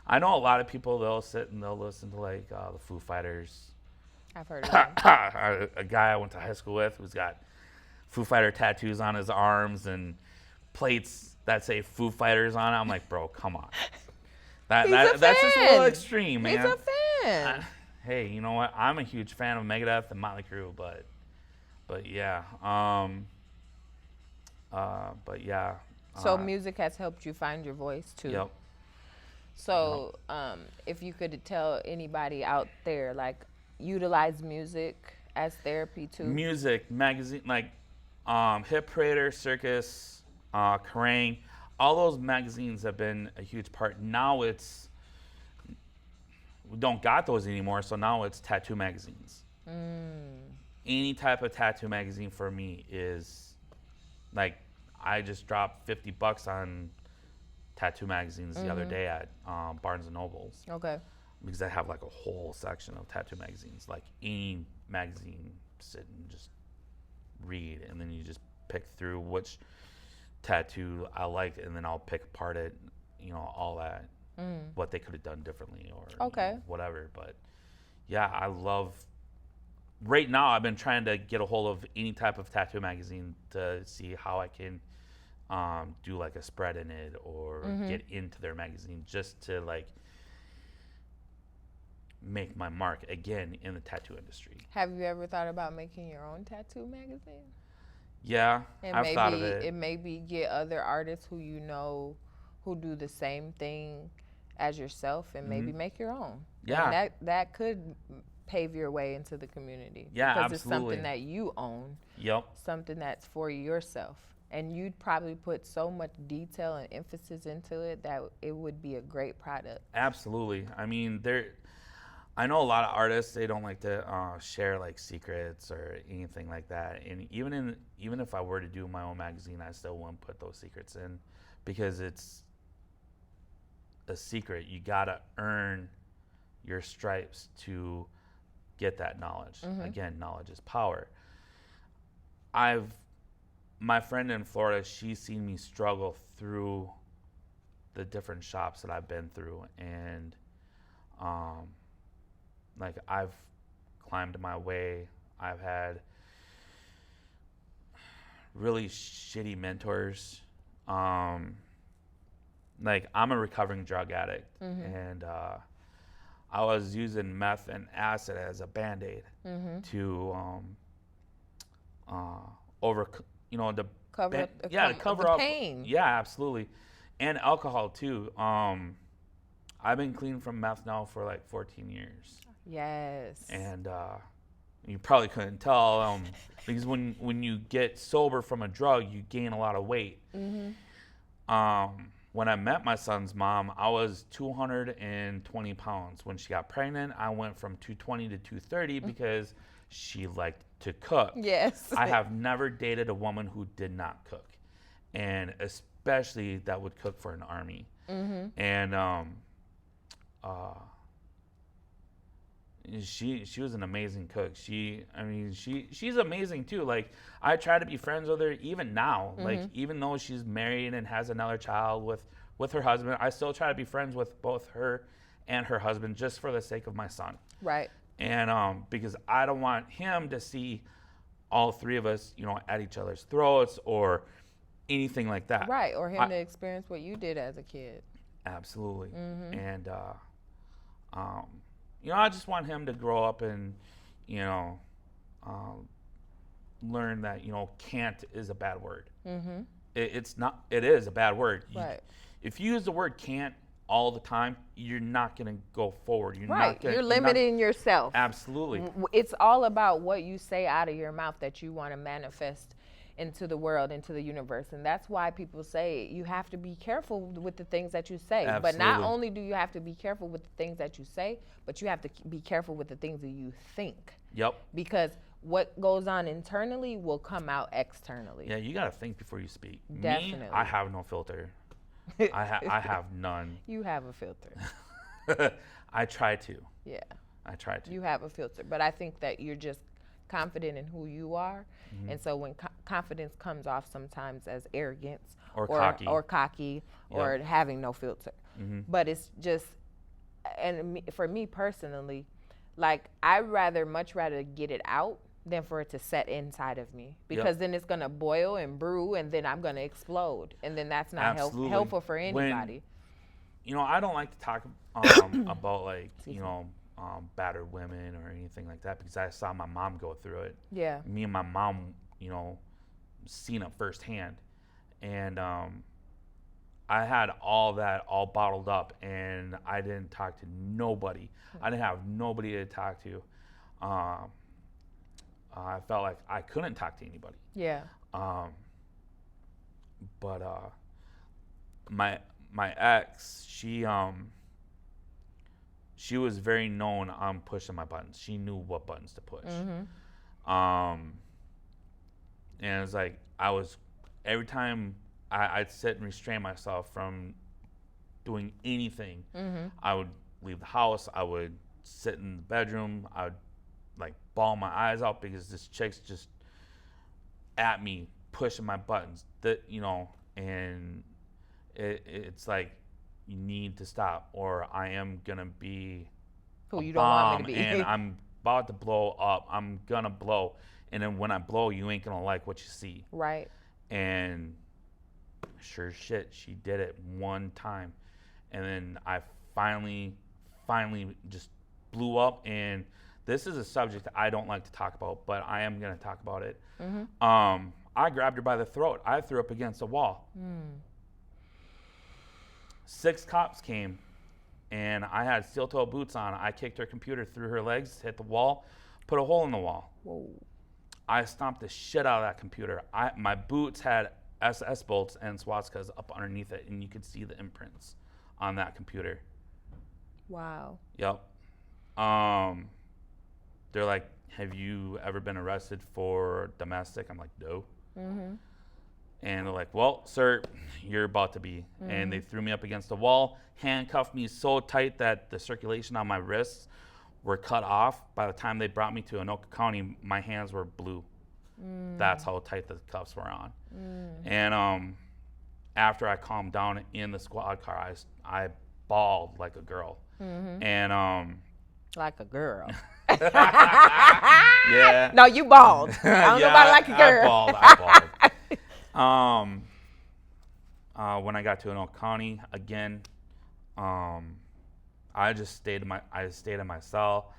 I know a lot of people, they'll sit and they'll listen to like the Foo Fighters. I've heard of them. A guy I went to high school with who's got Foo Fighter tattoos on his arms and plates that say Foo Fighters on it. I'm like, bro, come on. That's just a little extreme, man. He's a fan. Hey, you know what? I'm a huge fan of Megadeth and Motley Crue, but yeah. But yeah. So music has helped you find your voice too. Yep. So if you could tell anybody out there, like, utilize music as therapy too. Music, magazine, like Hip Parader, Circus, Kerrang, all those magazines have been a huge part. Now we don't got those anymore, so now it's tattoo magazines. Any type of tattoo magazine for me is like, I just dropped $50 on tattoo magazines the other day at Barnes and Nobles. Okay. Because I have like a whole section of tattoo magazines. Like any magazine, sit and just read, and then you just pick through which tattoo I liked, and then I'll pick apart it, all that, what they could have done differently or whatever. But yeah, I love. Right now, I've been trying to get a hold of any type of tattoo magazine to see how I can do like a spread in it or get into their magazine, just to like make my mark again in the tattoo industry. Have you ever thought about making your own tattoo magazine? Yeah, and I've thought of it. And maybe get other artists who who do the same thing as yourself, and maybe make your own. Yeah. And that could pave your way into the community. Yeah, because absolutely. It's something that you own. Yep. Something that's for yourself. And you'd probably put so much detail and emphasis into it that it would be a great product. Absolutely. I mean, I know a lot of artists, they don't like to share like secrets or anything like that. And even if I were to do my own magazine, I still wouldn't put those secrets in, because it's a secret. You gotta earn your stripes to get that knowledge. Mm-hmm. Again, knowledge is power. My friend in Florida, she's seen me struggle through the different shops that I've been through, and like I've climbed my way. I've had really shitty mentors. Like I'm a recovering drug addict, Mm-hmm. and I was using meth and acid as a Band-Aid Mm-hmm. to over, the Cover up to cover the up pain. Yeah, absolutely, and alcohol too. I've been clean from meth now for like 14 years, Yes. and you probably couldn't tell because when you get sober from a drug, you gain a lot of weight. Mm-hmm. When I met my son's mom, I was 220 pounds. When she got pregnant, I went from 220 to 230 because she liked to cook. Yes. I have never dated a woman who did not cook, and especially that would cook for an army. Mm-hmm. And she was an amazing cook. She's amazing too. Like I try to be friends with her even now. Mm-hmm. Like even though she's married and has another child with her husband, I still try to be friends with both her and her husband just for the sake of my son. Right. And because I don't want him to see all three of us, at each other's throats or anything like that. Right. Or him to experience what you did as a kid. Absolutely. Mm-hmm. And I just want him to grow up and, learn that, can't is a bad word. Mm-hmm. It's not, it is a bad word. Right. If you use the word can't all the time, you're not going to go forward. You're limiting yourself. Absolutely. It's all about what you say out of your mouth that you want to manifest into the world, into the universe. And that's why people say you have to be careful with the things that you say. Absolutely. But not only do you have to be careful with the things that you say, but you have to be careful with the things that you think. Yep. Because what goes on internally will come out externally. Yeah, you got to think before you speak. Definitely. Me, I have no filter. I have none. You have a filter. I try to. Yeah. I try to. You have a filter. But I think that you're just confident in who you are. Mm-hmm. And so when confidence comes off sometimes as arrogance or cocky or having no filter. Mm-hmm. But it's just, and for me personally, like I'd much rather get it out than for it to set inside of me, because then it's going to boil and brew and then I'm going to explode. And then that's not helpful for anybody. I don't like to talk about like, battered women or anything like that, because I saw my mom go through it. Yeah. Me and my mom, seen it firsthand. And I had all that all bottled up, and I didn't talk to nobody. I didn't have nobody to talk to. I felt like I couldn't talk to anybody. Yeah. But my ex, she was very known on pushing my buttons. She knew what buttons to push. Mm-hmm. And it was like every time I'd sit and restrain myself from doing anything. Mm-hmm. I would leave the house. I would sit in the bedroom. I would like bawl my eyes out because this chick's just at me pushing my buttons. And it's like, you need to stop, or I am gonna be who you don't want me to be, and I'm about to blow up. I'm gonna blow, and then when I blow, you ain't gonna like what you see. Right. And sure as shit, she did it one time, and then I finally just blew up. And this is a subject I don't like to talk about, but I am gonna talk about it. Mm-hmm. I grabbed her by the throat. I threw up against the wall. 6 cops came, and I had steel-toe boots on. I kicked her computer through her legs, hit the wall, put a hole in the wall. Whoa. I stomped the shit out of that computer. My boots had SS bolts and swastikas up underneath it, and you could see the imprints on that computer. Wow. Yep. They're like, have you ever been arrested for domestic? I'm like, no. Mm-hmm. And they're like, well, sir, you're about to be. Mm-hmm. And they threw me up against the wall, handcuffed me so tight that the circulation on my wrists were cut off. By the time they brought me to Anoka County, my hands were blue. That's how tight the cuffs were on. And after I calmed down in the squad car, I bawled like a girl. And like a girl. Yeah. No, you bawled. I don't know about like a girl. I bawled. When I got to Anoka County again, I just stayed in my cell,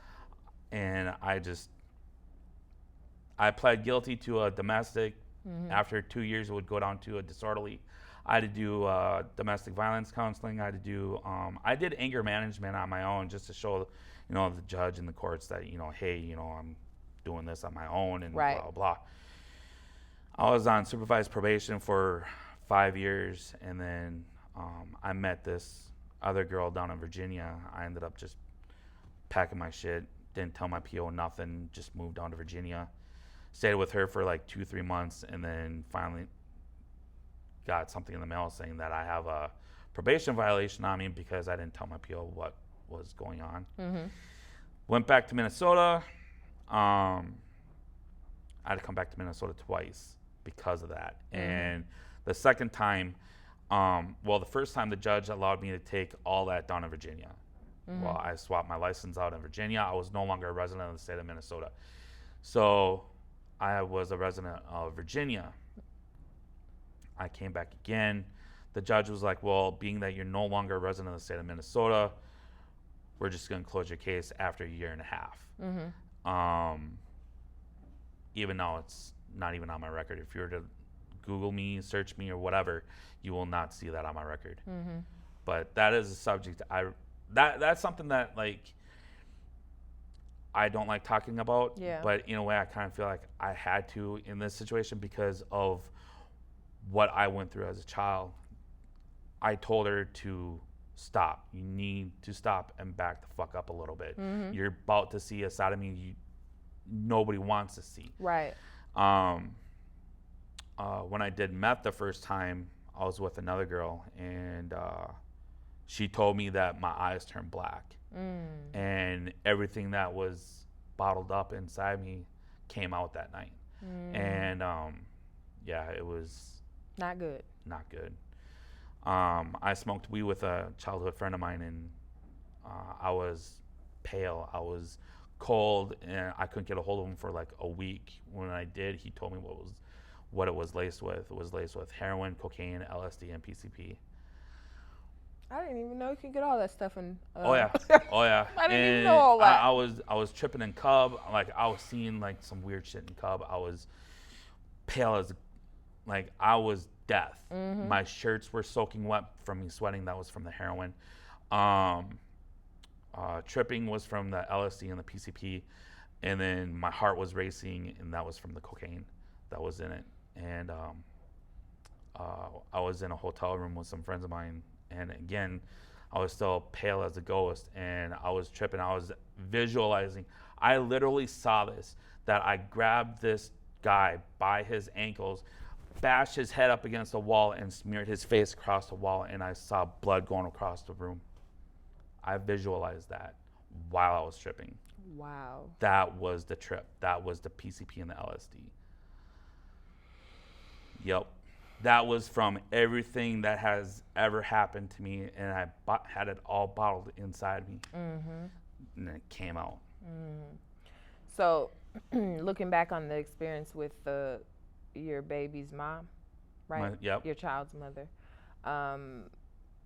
and I pled guilty to a domestic. After 2 years, it would go down to a disorderly. I had to do domestic violence counseling. I had to do I did anger management on my own, just to show the judge and the courts that hey, I'm doing this on my own, and blah blah blah. I was on supervised probation for 5 years, and then I met this other girl down in Virginia. I ended up just packing my shit, didn't tell my PO nothing, just moved down to Virginia, stayed with her for like 2-3 months, and then finally got something in the mail saying that I have a probation violation on me because I didn't tell my PO what was going on. Went back to Minnesota. I had to come back to Minnesota twice because of that. And the second time, the first time the judge allowed me to take all that down in Virginia. Well, I swapped my license out in Virginia. I was no longer a resident of the state of Minnesota. So I was a resident of Virginia. I came back again. The judge was like, well, being that you're no longer a resident of the state of Minnesota, we're just going to close your case after a year and a half. Even though it's not even on my record. If you were to Google me, search me, or whatever, you will not see that on my record. But that is a subject that's something that I don't like talking about. But in a way, I kind of feel like I had to in this situation because of what I went through as a child. I told her to stop. You need to stop and back the fuck up a little bit. You're about to see a side of me nobody wants to see. Right. When I did meth the first time, I was with another girl, and she told me that my eyes turned black, and everything that was bottled up inside me came out that night. And it was not good. Not good. I smoked weed with a childhood friend of mine, and I was pale. I was cold, and I couldn't get a hold of him for like a week. When I did, he told me what it was laced with. It was laced with heroin, cocaine, LSD, and PCP. I didn't even know you could get all that stuff in. Oh yeah. I didn't even know all that. I was tripping in Cub. Like I was seeing like some weird shit in Cub. I was pale as, like I was death. My shirts were soaking wet from me sweating. That was from the heroin. Tripping was from the LSD and the PCP, and then my heart was racing, and that was from the cocaine that was in it. And I was in a hotel room with some friends of mine, and again, I was still pale as a ghost, and I was tripping. I was visualizing. I literally saw this, that I grabbed this guy by his ankles, bashed his head up against the wall, and smeared his face across the wall, and I saw blood going across the room. I visualized that while I was tripping. Wow. That was the trip. That was the PCP and the LSD. Yep. That was from everything that has ever happened to me, and I had it all bottled inside me. And it came out. So, looking back on the experience with your baby's mom, right? Yep. Your child's mother.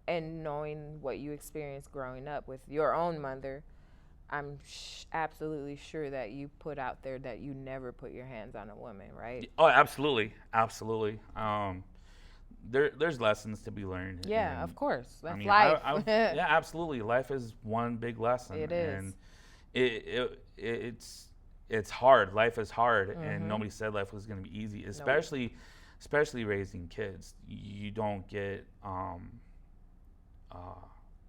And knowing what you experienced growing up with your own mother, I'm absolutely sure that you put out there that you never put your hands on a woman, right? Oh, absolutely. Absolutely. There's lessons to be learned. Yeah, of course. That's life. life. Yeah, absolutely. Life is one big lesson. It is. And it's hard. Life is hard, and nobody said life was going to be easy, especially raising kids. You don't get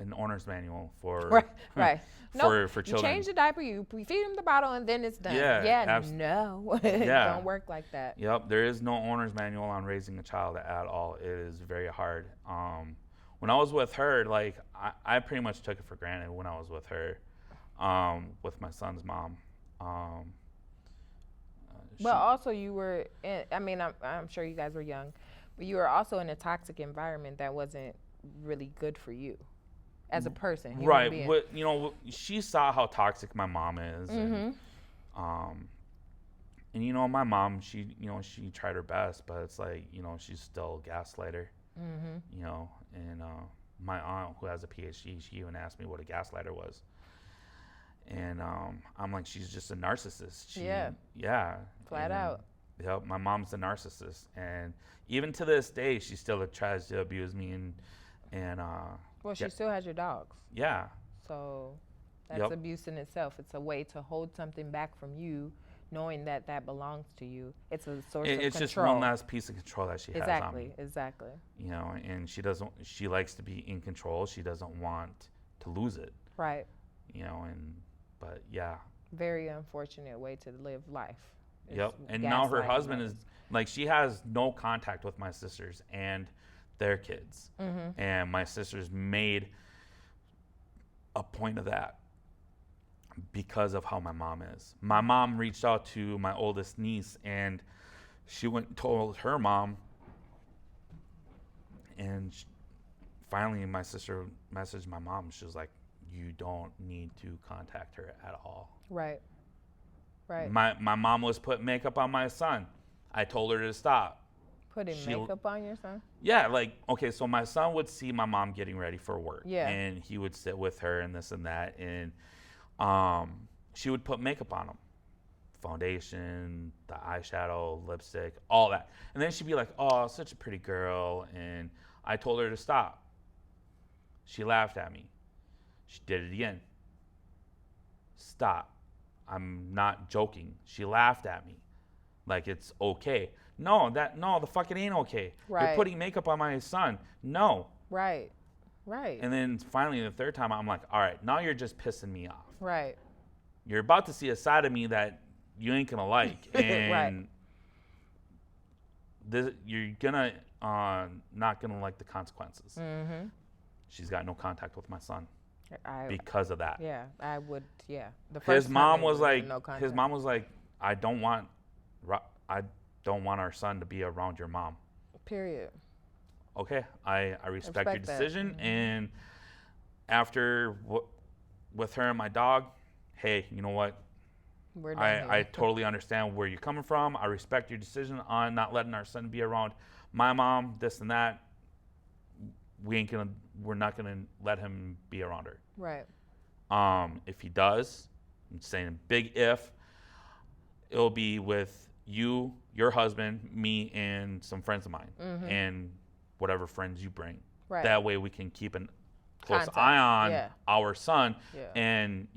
an owner's manual for right. for children. You change the diaper, you feed them the bottle, and then it's done. No, it don't work like that. Yep, there is no owner's manual on raising a child at all. It is very hard. When I was with her, like I pretty much took it for granted when I was with her. with my son's mom. But also you were I'm sure you guys were young, but you were also in a toxic environment that wasn't really good for you as a person. Right. She saw how toxic my mom is. And my mom, she tried her best, but it's like, she's still a gaslighter. And my aunt, who has a PhD, she even asked me what a gaslighter was. And I'm like, she's just a narcissist. Yeah. Flat out. Yep, my mom's a narcissist. And even to this day, she still tries to abuse me. Well, she still has your dogs. Yeah. So that's abuse in itself. It's a way to hold something back from you, knowing that belongs to you. It's a source of control. It's just one last piece of control that she has on me. Exactly. And she likes to be in control. She doesn't want to lose it. Right. But yeah. Very unfortunate way to live life. Yep. And now her husband is, like, she has no contact with my sisters and their kids. And my sisters made a point of that because of how my mom is. My mom reached out to my oldest niece, and she went and told her mom, and finally my sister messaged my mom. She was like, you don't need to contact her at all. Right. My mom was putting makeup on my son. I told her to stop. Putting makeup on your son? Yeah, okay, so my son would see my mom getting ready for work. Yeah. And he would sit with her and this and that. And she would put makeup on him. Foundation, the eyeshadow, lipstick, all that. And then she'd be like, oh, such a pretty girl. And I told her to stop. She laughed at me. She did it again. Stop. I'm not joking. She laughed at me. Like, it's okay. No, the fuck it ain't okay. Right. You're putting makeup on my son. No. Right. And then finally the third time I'm like, all right, now you're just pissing me off. Right. You're about to see a side of me that you ain't gonna like. And you're gonna not gonna like the consequences. She's got no contact with my son. Because of that. Yeah, I would. Yeah, his mom was like, I don't want our son to be around your mom. Period. Okay, I respect your decision. And after with her and my dog, hey, you know what? I totally understand where you're coming from. I respect your decision on not letting our son be around my mom. This and that. We're not gonna let him be around her. Right. If he does, I'm saying big if, it'll be with you, your husband, me, and some friends of mine, and whatever friends you bring. Right. That way we can keep a close eye on our son. And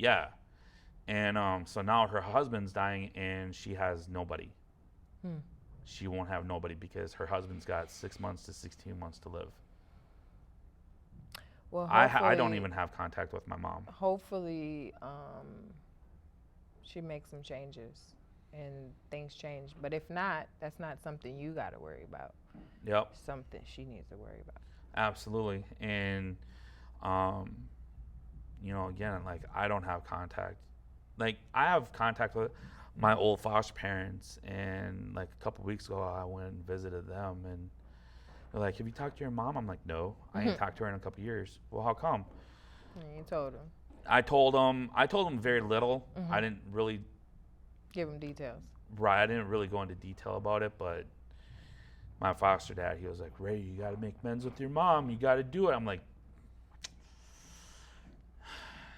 so now her husband's dying, and she has nobody. She won't have nobody because her husband's got 6 months to 16 months to live. Well, I don't even have contact with my mom. Hopefully, she makes some changes and things change. But if not, that's not something you got to worry about. Yep. Something she needs to worry about. Absolutely. And, again, like, I don't have contact. Like, I have contact with my old foster parents. And, like, a couple weeks ago, I went and visited them. And they're like, have you talked to your mom? I'm like, no, I ain't talked to her in a couple years. Well, how come? You told him. I told him very little. I didn't really give him details. Right, I didn't really go into detail about it, but my foster dad, he was like, Ray, you got to make amends with your mom. You got to do it. I'm like,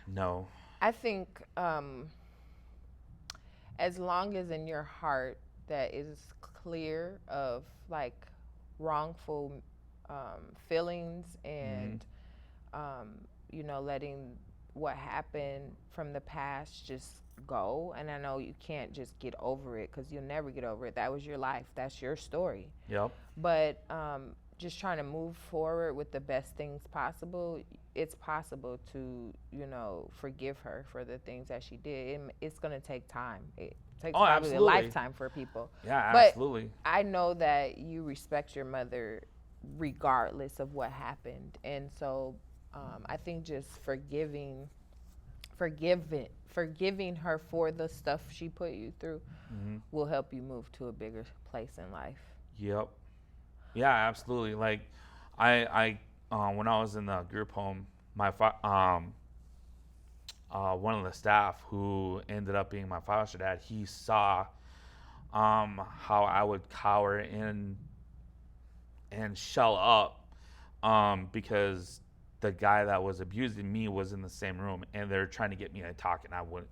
no. I think as long as in your heart that is clear of, like, wrongful feelings and letting what happened from the past just go. And I know you can't just get over it because you'll never get over it. That was your life. That's your story. Yep. But just trying to move forward with the best things possible. It's possible to forgive her for the things that she did. It's going to take time. It takes probably a lifetime for people. Yeah, but absolutely. I know that you respect your mother regardless of what happened. And so I think just forgiving forgiving her for the stuff she put you through will help you move to a bigger place in life. Yep. Yeah, absolutely. Like, I when I was in the group home, my one of the staff who ended up being my foster dad, he saw how I would cower and shell up because the guy that was abusing me was in the same room, and they're trying to get me to talk, and I wouldn't.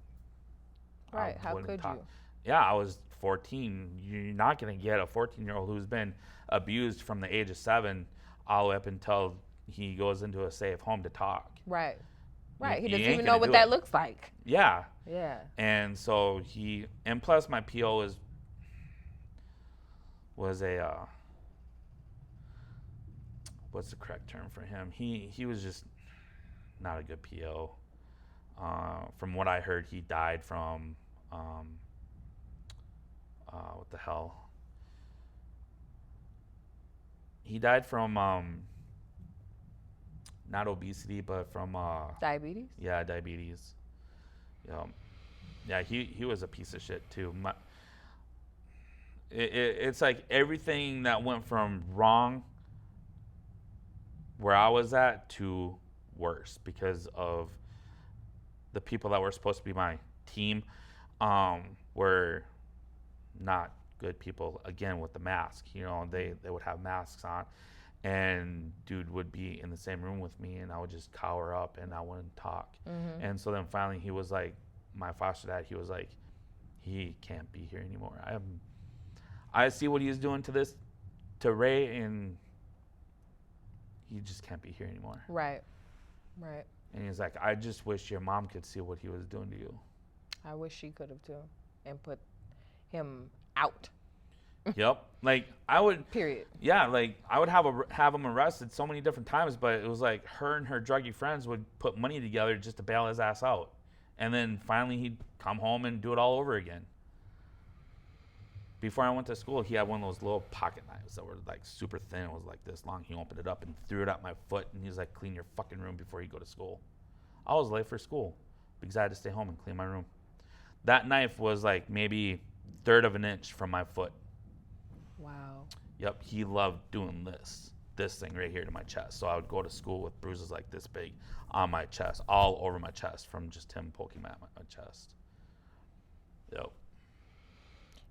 Right? How could you? Yeah, I was 14. You're not going to get a 14-year-old who's been abused from the age of 7 all the way up until he goes into a safe home to talk. Right. Right. He You doesn't ain't even gonna know what do that it. looks like. Yeah. Yeah. And so and plus my PO was a, what's the correct term for him? He was just not a good PO. From what I heard, he died from, what the hell? He died from, not obesity, but from, Diabetes? Yeah, diabetes. Yeah, he was a piece of shit too. It's like everything that went from wrong where I was at to worse because of the people that were supposed to be my team were not good people. Again, with the mask, they would have masks on, and dude would be in the same room with me, and I would just cower up and I wouldn't talk. And so then finally he was like, my foster dad, he was like, he can't be here anymore. I see what he's doing to Ray, and he just can't be here anymore. Right. And he's like, I just wish your mom could see what he was doing to you. I wish she could have too, and put him out. Yep. Like I would. Period. Yeah. Like I would have him arrested so many different times, but it was like her and her druggy friends would put money together just to bail his ass out, and then finally he'd come home and do it all over again. Before I went to school, he had one of those little pocket knives that were like super thin. It was like this long. He opened it up and threw it at my foot, and he's like, clean your fucking room before you go to school. I was late for school because I had to stay home and clean my room. That knife was like maybe 1/3 of an inch from my foot. Wow. Yep, he loved doing this thing right here to my chest. So I would go to school with bruises like this big on my chest, all over my chest from just him poking at my chest. Yep.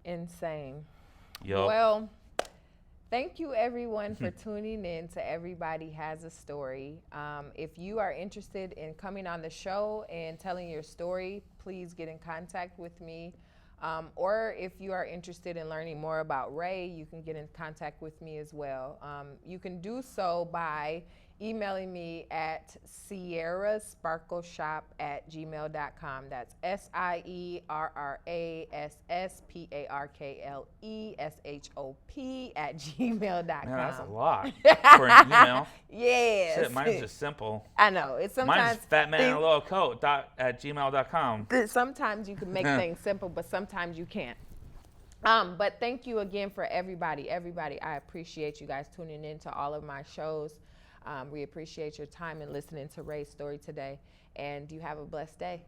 Insane. Yep. Well, thank you everyone for tuning in to Everybody Has a Story. If you are interested in coming on the show and telling your story, please get in contact with me. Or if you are interested in learning more about Ray, you can get in contact with me as well. You can do so by emailing me at sierrasparkleshop@gmail.com. That's SIERRASPARKLESHOP@gmail.com. Man, that's a lot for an email. Yes. Shit, mine's just simple. I know. It's sometimes mine's fatmaninaLittlecoat@gmail.com. Sometimes you can make things simple, but sometimes you can't. But thank you again for everybody. I appreciate you guys tuning in to all of my shows. We appreciate your time and listening to Ray's story today. And you have a blessed day.